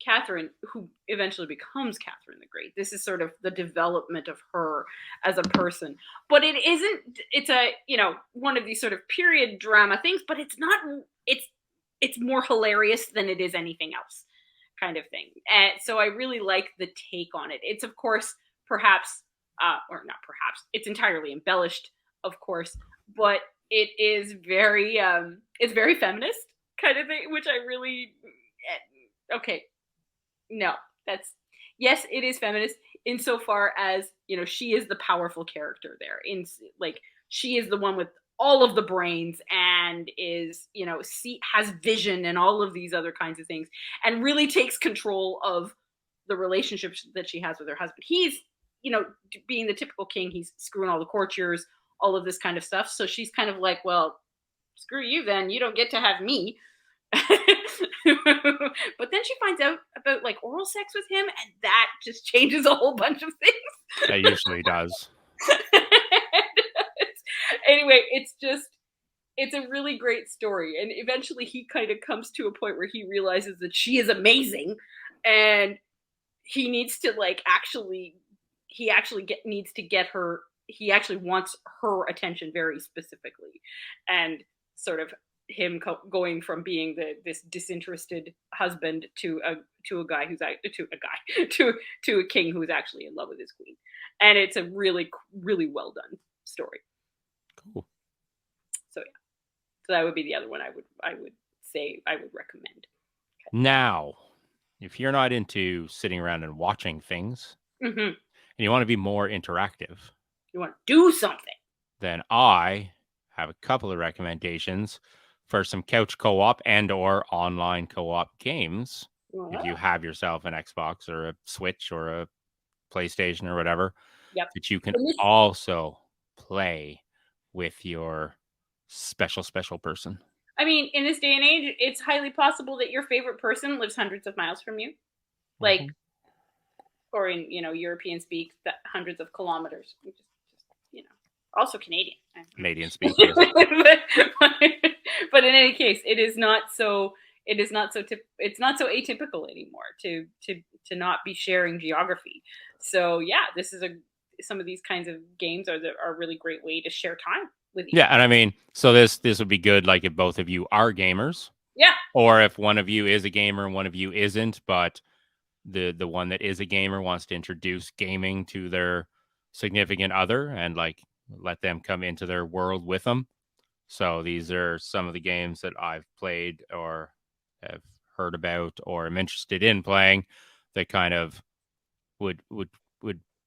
Catherine, who eventually becomes Catherine the Great. This is sort of the development of her as a person. But it isn't, it's one of these sort of period drama things, but it's not, it's more hilarious than it is anything else, kind of thing. And so I really like the take on it. It's, of course, perhaps, or not perhaps, it's entirely embellished, of course, but it is it's very feminist kind of thing, which I really, okay, no, that's, yes, it is feminist insofar as, she is the powerful character there. Like, she is the one with all of the brains and is, has vision and all of these other kinds of things, and really takes control of the relationship that she has with her husband. He's, being the typical king, he's screwing all the courtiers, all of this kind of stuff. So she's kind of like, well, screw you then. You don't get to have me. But then she finds out about like oral sex with him, and that just changes a whole bunch of things. That usually does. Anyway, it's a really great story, and eventually he kind of comes to a point where he realizes that she is amazing, and he needs to needs to get her. He actually wants her attention very specifically, and sort of him going from being this disinterested husband to a guy who's to a king who's actually in love with his queen. And it's a really really well done story. Cool. So yeah, so that would be the other one I would say I would recommend. Now, if you're not into sitting around and watching things Mm-hmm. and you want to be more interactive, You want to do something, then I have a couple of recommendations for some couch co-op and or online co-op games. If you have yourself an Xbox or a Switch or a PlayStation or whatever, yep. that you can And this, also play with your special person. I mean, in this day and age, it's highly possible that your favorite person lives hundreds of miles from you. Like, Mhm. or in European speak, that hundreds of kilometers. Just also Canadian. Canadian speak, yes. But in any case, it is not so. It is not so. It's not so atypical anymore to not be sharing geography. So yeah, this is a some of these kinds of games are a really great way to share time with each Yeah, other. and I mean, so this would be good, like if both of you are gamers, Yeah. or if one of you is a gamer and one of you isn't, but the one that is a gamer wants to introduce gaming to their significant other and like let them come into their world with them. So these are some of the games that I've played or have heard about or am interested in playing that kind of would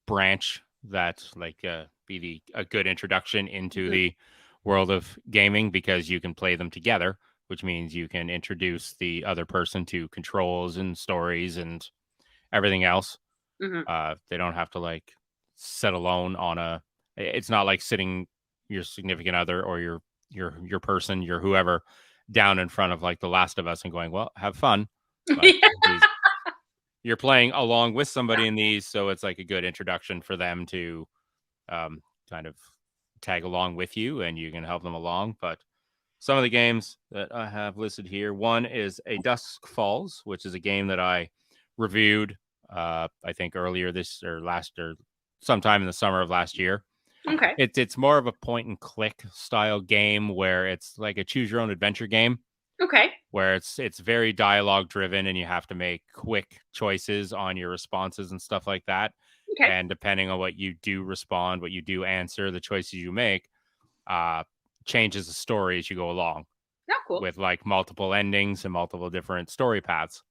branch that like be a good introduction into Mhm. the world of gaming because you can play them together, which means you can introduce the other person to controls and stories and everything else. Mhm. They don't have to like sit alone on a. It's not like sitting your significant other or your person, your whoever, down in front of like The Last of Us and going, "Well, have fun." Like these, you're playing along with somebody in these, so it's like a good introduction for them to um, kind of tag along with you, and you can help them along. But some of the games that I have listed here, one is A Dusk Falls, which is a game that I reviewed, I think earlier this or last or sometime in the summer of last year. Okay. It's more of a point and click style game where it's like a choose your own adventure game Okay. where it's very dialogue driven and you have to make quick choices on your responses and stuff like that. Okay. And depending on what you do respond, what you do answer, the choices you make, uh, changes the story as you go along Oh, cool. with like multiple endings and multiple different story paths.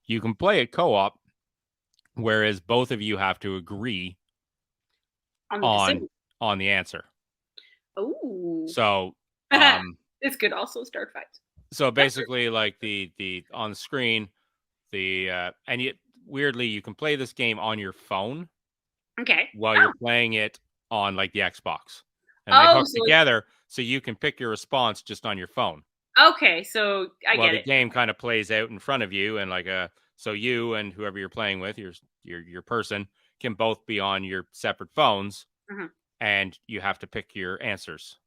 You can play it co-op, whereas both of you have to agree On the on decision. on the answer. Oh. So This could also start fights. so Yep. basically like the on the screen, the and you weirdly you can play this game on your phone Okay. while you're Oh. playing it on like the Xbox. And they Oh, hook so together so you can pick your response just on your phone. okay, so I Well, get the it. game kind of plays out in front of you and like so you and whoever you're playing with, your person can both be on your separate phones Mhm. and you have to pick your answers.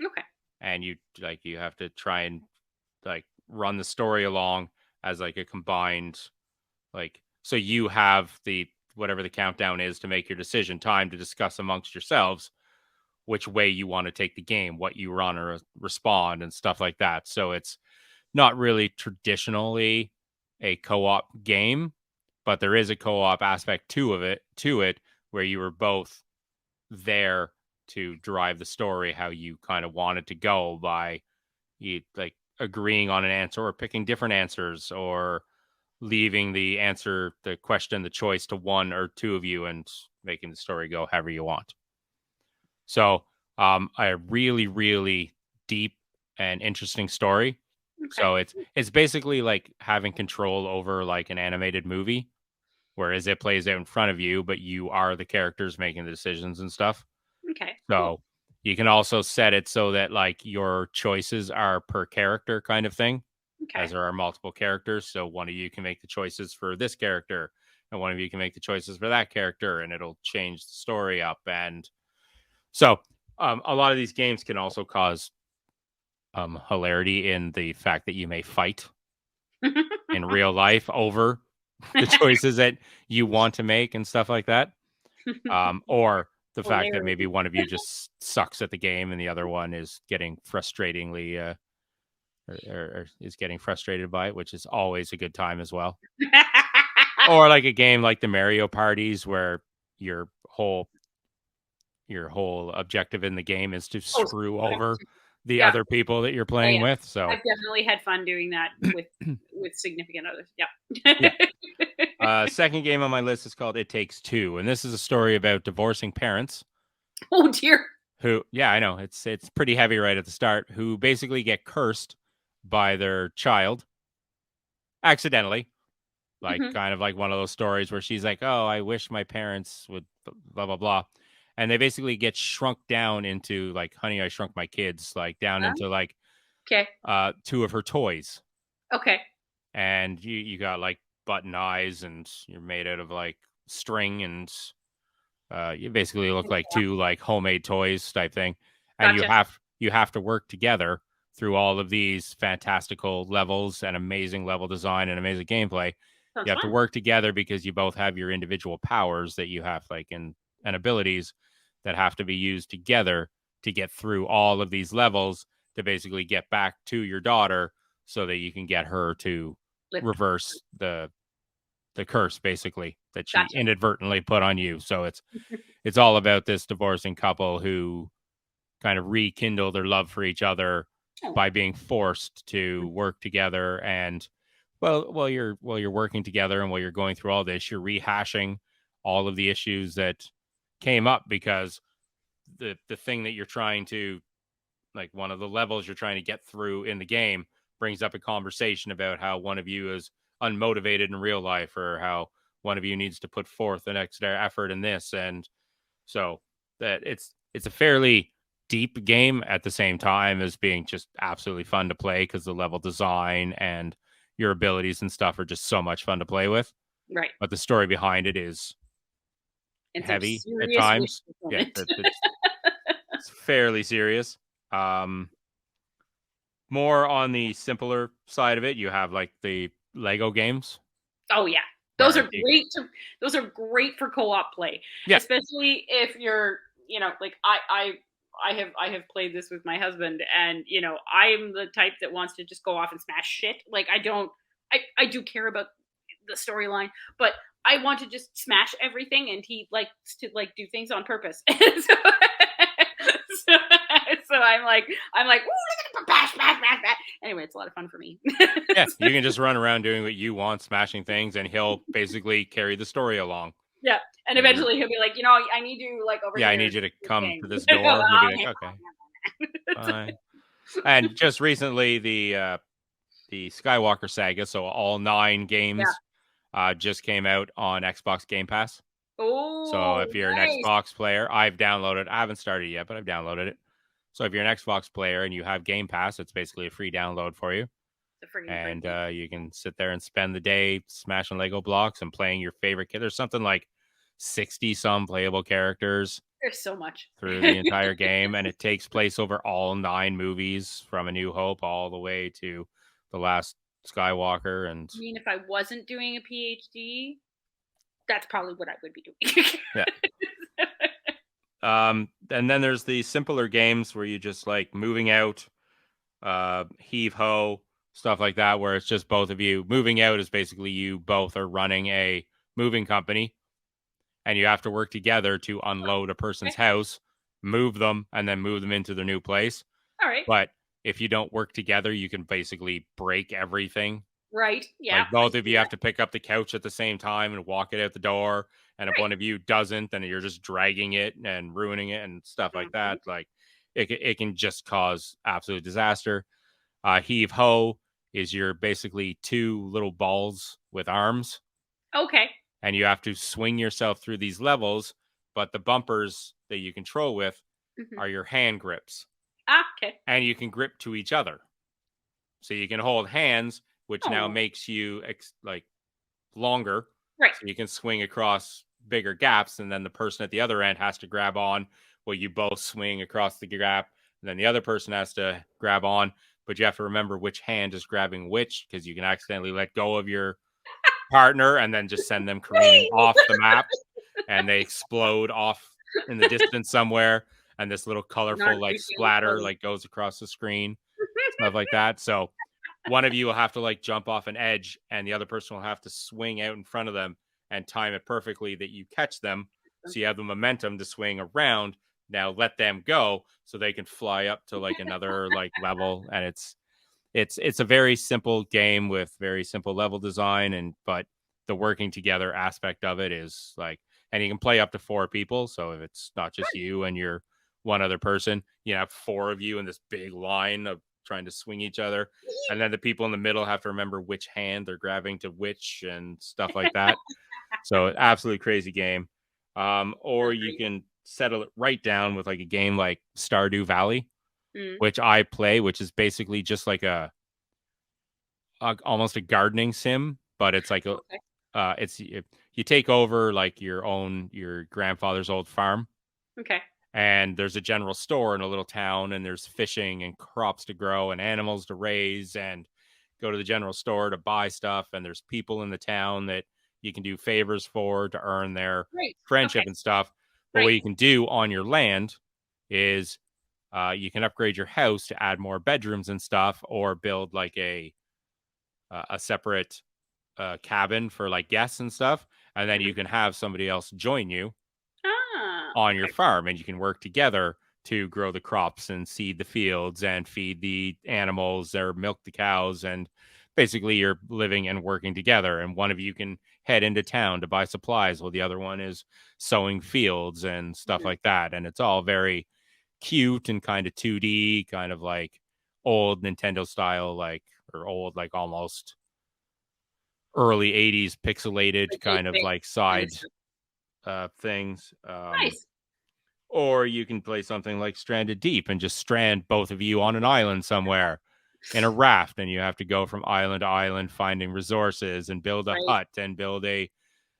Okay. And you have to try and like run the story along as like a combined like so you have the whatever the countdown is to make your decision time to discuss amongst yourselves which way you want to take the game, what you run or respond and stuff like that. So it's not really traditionally a co-op game, but there is a co-op aspect to it where you were both there to drive the story how you kind of want it to go by you like agreeing on an answer or picking different answers or leaving the question, the choice to one or two of you and making the story go however you want. So, a really, really deep and interesting story. Okay. So it's basically like having control over like an animated movie, whereas it plays out in front of you, but you are the characters making the decisions and stuff. Okay. Cool. So you can also set it so that like your choices are per character kind of thing, as Okay. there are multiple characters. So one of you can make the choices for this character, and one of you can make the choices for that character, and it'll change the story up. And so a lot of these games can also cause hilarity in the fact that you may fight in real life over the choices that you want to make and stuff like that. Or the fact that maybe Hilarity. one of you just sucks at the game and the other one is getting frustratingly or is getting frustrated by it, which is always a good time as well. Or like a game like the Mario parties where your whole your whole objective in the game is to Oh, screw over the yeah. other people that you're Oh, playing yeah. with. So I've definitely had fun doing that with significant others. Yeah. yeah. Second game on my list is called It Takes Two, and this is a story about divorcing parents Oh dear. who, yeah, I know it's pretty heavy right at the start, who basically get cursed by their child accidentally, like Mhm. kind of like one of those stories where she's like, "Oh, I wish my parents would blah blah blah," and they basically get shrunk down into like Honey, I Shrunk My Kids, like down into like Okay. two of her toys, Okay. and you got like button eyes, and you're made out of like string, and you basically look like Yeah. two like homemade toys type thing, and Gotcha. you have to work together through all of these fantastical levels and amazing level design and amazing gameplay. You Sounds have to fun. work together because you both have your individual powers that you have like in and abilities that have to be used together to get through all of these levels to basically get back to your daughter so that you can get her to Lift. reverse the curse basically that she Gotcha. inadvertently put on you. So it's all about this divorcing couple who kind of rekindle their love for each other Oh. by being forced to work together. And well, while you're working together and while you're going through all this, you're rehashing all of the issues that came up because the thing that you're trying to like one of the levels you're trying to get through in the game brings up a conversation about how one of you is unmotivated in real life or how one of you needs to put forth an extra effort in this. And so that it's a fairly deep game at the same time as being just absolutely fun to play because the level design and your abilities and stuff are just so much fun to play with. Right. But the story behind it is And some heavy at serious wish times. Yeah, fulfillment. it's fairly serious. Um, More on the simpler side of it, you have like the Lego games Oh yeah. Those where are great those are great for co-op play, yeah, especially if you're, like I have played this with my husband, and I'm the type that wants to just go off and smash shit. Like I do care about the storyline, but I want to just smash everything, and he likes to like do things on purpose. so, so I'm like, ooh, look at the bash, bash, bash, bash. Anyway, it's a lot of fun for me. yeah, you can just run around doing what you want, smashing things, and he'll basically carry the story along. Yeah, and And you're eventually he'll be like, I need you like over yeah, I here need to you do to this come thing. to this Well, door. You'll be like, okay, okay, fine. fine. And just recently, the Skywalker saga, so all 9 games, Yeah. just came out on Xbox Game Pass. So Oh, if you're an nice. Xbox player, I've downloaded. I haven't started it yet, but I've downloaded it. So if you're an Xbox player and you have Game Pass, it's basically a free download for you, It's a freaking great and game. you can sit there and spend the day smashing Lego blocks and playing your favorite kid. There's something like 60 some playable characters There's so much. through the entire game, and it takes place over all 9 movies from A New Hope all the way to the last Skywalker. And I mean, if I wasn't doing a PhD, that's probably what I would be doing. yeah, and then there's the simpler games where you just like moving out, heave ho, stuff like that, where it's just both of you. Moving out is basically you both are running a moving company and you have to work together to unload a person's Okay. house, move them, and then move them into their new place. All right. But if you don't work together, you can basically break everything. Right. Yeah. Like I both can of do you have that. to pick up the couch at the same time and walk it out the door. And if Right. one of you doesn't, then you're just dragging it and ruining it and stuff like Mhm. that. Like it can just cause absolute disaster. Heave ho is your basically 2 little balls with arms, Okay. and you have to swing yourself through these levels. But the bumpers that you control with Mhm. are your hand grips, Ah, okay. and you can grip to each other. So you can hold hands, which now Oh, makes you like longer, right. so you can swing across bigger gaps, and then the person at the other end has to grab on while you both swing across the gap, and then the other person has to grab on, but you have to remember which hand is grabbing which because you can accidentally let go of your partner and then just send them careening off the map and they explode off in the distance somewhere, and this little Not colorful like appreciating splatter exploding. like goes across the screen, stuff like that. So one of you will have to like jump off an edge and the other person will have to swing out in front of them and time it perfectly that you catch them, so you have the momentum to swing around. Now let them go so they can fly up to like another like level. And it's a very simple game with very simple level design, and but the working together aspect of it is like, and you can play up to 4 people, so if it's not just you and your one other person, you have 4 of you in this big line of trying to swing each other, and then the people in the middle have to remember which hand they're grabbing to which and stuff like that. So absolutely crazy game. Or Sounds you pretty can settle it right down with like a game like Stardew Valley, good. which I play, which is basically just like almost a gardening sim, but it's like Okay. it's you take over like your grandfather's old farm, Okay. and there's a general store in a little town, and there's fishing and crops to grow and animals to raise, and go to the general store to buy stuff, and there's people in the town that you can do favors for to earn their Right. friendship Okay. and stuff. But what Right. you can do on your land is you can upgrade your house to add more bedrooms and stuff, or build like a separate cabin for like guests and stuff, and then Mhm. you can have somebody else join you Ah. on your Okay. farm, and you can work together to grow the crops and seed the fields and feed the animals or milk the cows. And basically you're living and working together, and one of you can head into town to buy supplies while the other one is sowing fields and stuff Mhm. like that. And it's all very cute and kind of 2D, kind of like old Nintendo style, like, or old, like almost early 80s pixelated Like kind of 8-bit like kind of side stuff. things. Nice. Or you can play something like Stranded Deep and just strand both of you on an island somewhere in a raft, and you have to go from island to island finding resources and build a Right. hut and build a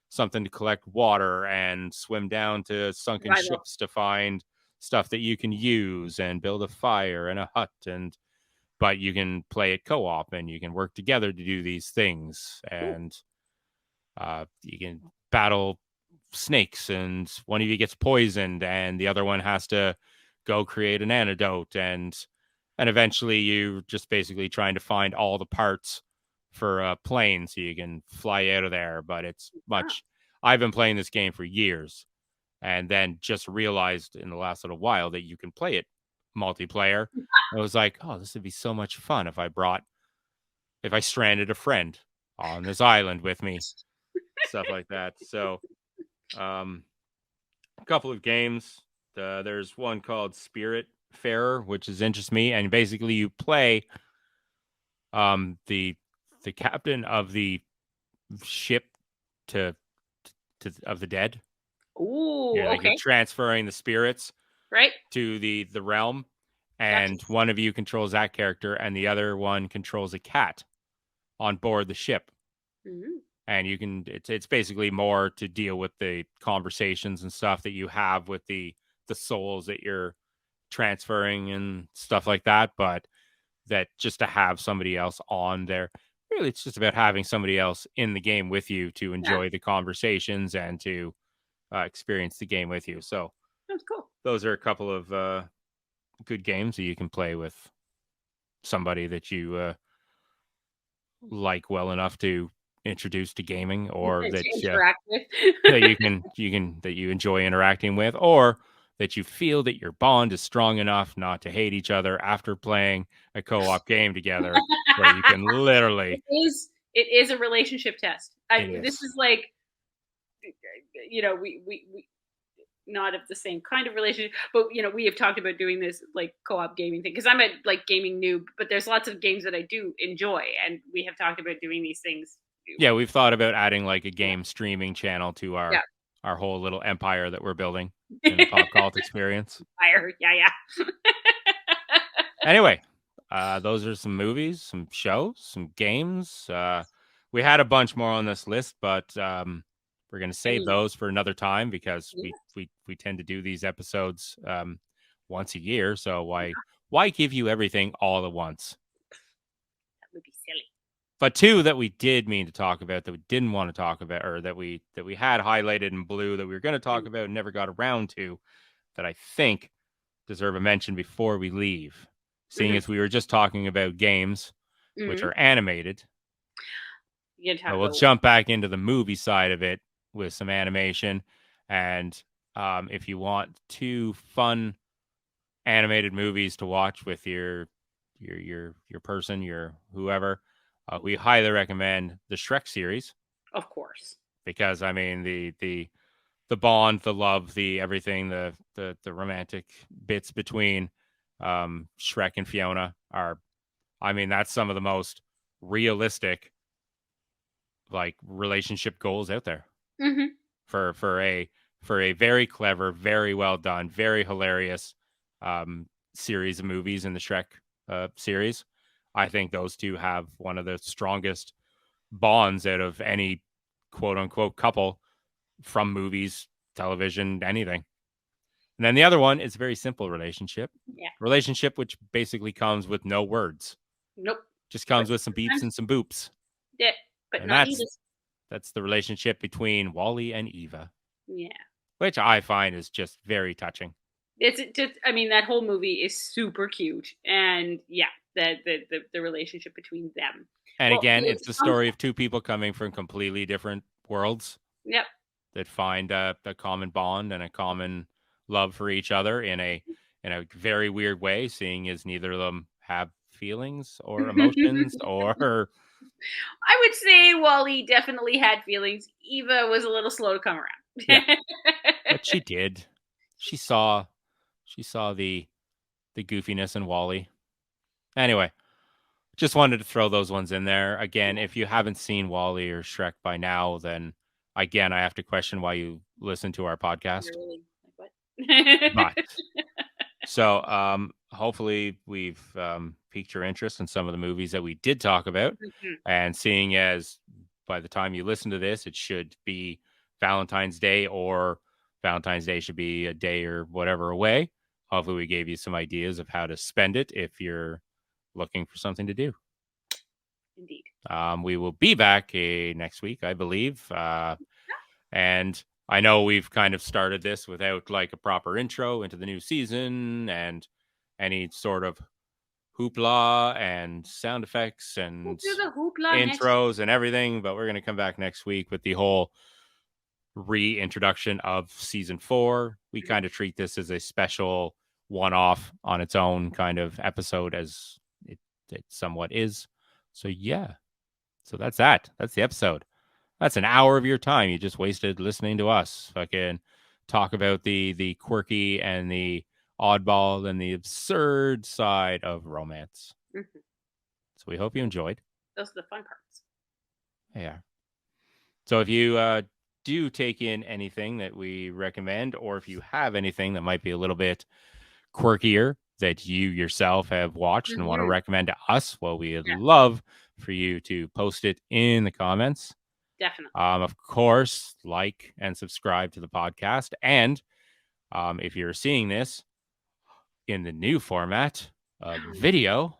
something to collect water and swim down to sunken Survival. ships to find stuff that you can use and build a fire and a hut. And but you can play it co-op, and you can work together to do these things. Cool. And you can battle snakes, and one of you gets poisoned and the other one has to go create an antidote. And eventually you just basically trying to find all the parts for a plane so you can fly out of there. But it's Ah. much, I've been playing this game for years, and then just realized in the last little while that you can play it multiplayer. I was like, oh, this would be so much fun if I stranded a friend on this island with me, stuff like that. So um, a couple of games. There's one called Spirit Farer, which is interests me, and basically you play the captain of the ship to of the dead. Ooh. You're Okay. transferring the spirits Right. to the realm, Gotcha. and one of you controls that character, and the other one controls a cat on board the ship. Mhm. And you can it's basically more to deal with the conversations and stuff that you have with the souls that you're transferring and stuff like that. But that just to have somebody else on there, really it's just about having somebody else in the game with you to Yeah. enjoy the conversations and to experience the game with you. So That's cool. those are a couple of good games that you can play with somebody that you like well enough to introduce to gaming, or To that interact with. that that you enjoy interacting with, or that you feel that your bond is strong enough not to hate each other after playing a co-op game together, where you can literally It is a relationship test. it This is is like, we not of the same kind of relationship, but we have talked about doing this like co-op gaming thing because I'm a like gaming noob, but there's lots of games that I do enjoy, and we have talked about doing these things. yeah, we've thought about adding like a Yeah. game streaming channel to Yeah. our whole little empire that we're building in the pop cult experience. Fire. Yeah, yeah. Anyway, those are some movies, some shows, some games. We had a bunch more on this list, but we're going to I save mean, those for another time because yeah, we tend to do these episodes once a year. So why give you everything all at once? that would be silly. But two that we did mean to talk about that we didn't want to talk about, or that we had highlighted in blue that we were going to talk Mm. about and never got around to, that I think deserve a mention before we leave. Seeing Mhm. as we were just talking about games which Mhm. are animated, You can talk so we'll about. jump back into the movie side of it with some animation. And if you want two fun animated movies to watch with your person, your whoever, we highly recommend the Shrek series, Of course. because I mean the bond, the love, the everything, the romantic bits between Shrek and Fiona are, I mean, that's some of the most realistic like relationship goals out there Mhm. for a very clever, very well done, very hilarious series of movies in the Shrek series. I think those two have one of the strongest bonds out of any quote unquote couple from movies, television, anything. And then the other one is a very simple relationship. Yeah. Relationship which basically comes with no words. Nope. Just But comes with some beeps sometimes, and some boops. yeah, but And not that's the relationship between Wally and Eva, yeah. which I find is just very touching. It's just, I mean, that whole movie is super cute, and yeah, the relationship between them. And Well, again, it's it's the story of two people coming from completely different worlds yep. that find a common bond and a common love for each other in a very weird way, seeing as neither of them have feelings or emotions or I would say Wally definitely had feelings. Eva was a little slow to come yeah, around. but she did. She saw the goofiness in Wally. Anyway, just wanted to throw those ones in there. Again, Yeah, if you haven't seen Wally or Shrek by now, then again, I have to question why you listen to our podcast. really, like what? But so hopefully we've piqued your interest in some of the movies that we did talk about. Mhm. And seeing as by the time you listen to this, it should be Valentine's Day, or Valentine's Day should be a day or whatever away. Hopefully we gave you some ideas of how to spend it if you're looking for something to do. Indeed. We will be back next week, I believe. And I know we've kind of started this without like a proper intro into the new season and any sort of hoopla and sound effects We'll and do the hoopla next. intros and everything. But we're going to come back next week with the whole reintroduction of season 4. We kind of treat this as a special one off on its own kind of episode, as it somewhat is. So, yeah. So that's that. That's the episode. That's an hour of your time you just wasted listening to us fucking talk about the quirky and the oddball and the absurd side of romance. Mhm. So we hope you enjoyed. Those are the fun parts. Yeah. So if you do take in anything that we recommend, or if you have anything that might be a little bit quirkier that you yourself have watched and want to Mhm. recommend to us, well, we'd Yeah, love for you to post it in the comments. definitely. Of course, like and subscribe to the podcast. And if you're seeing this in the new format of video,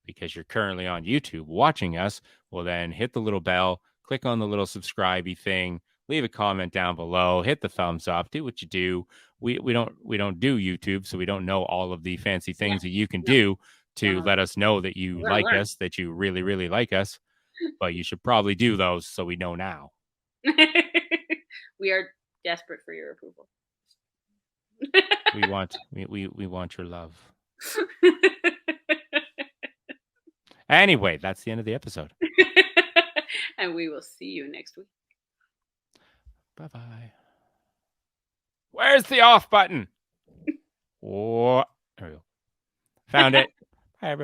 because you're currently on YouTube watching us, well, then hit the little bell, click on the little subscribey thing, leave a comment down below, hit the thumbs up, do what you do. We don't do YouTube, so we don't know all of the fancy Yeah, things that you can no, do don't to know. let us know that you We're gonna like learn. us, that you really, really like us. But you should probably do those so we know now. We are desperate for your approval. We want your love. Anyway, that's the end of the episode. And we will see you next week. Bye bye. Where's the off button? Oh, there we go. Found it. Bye, everyone.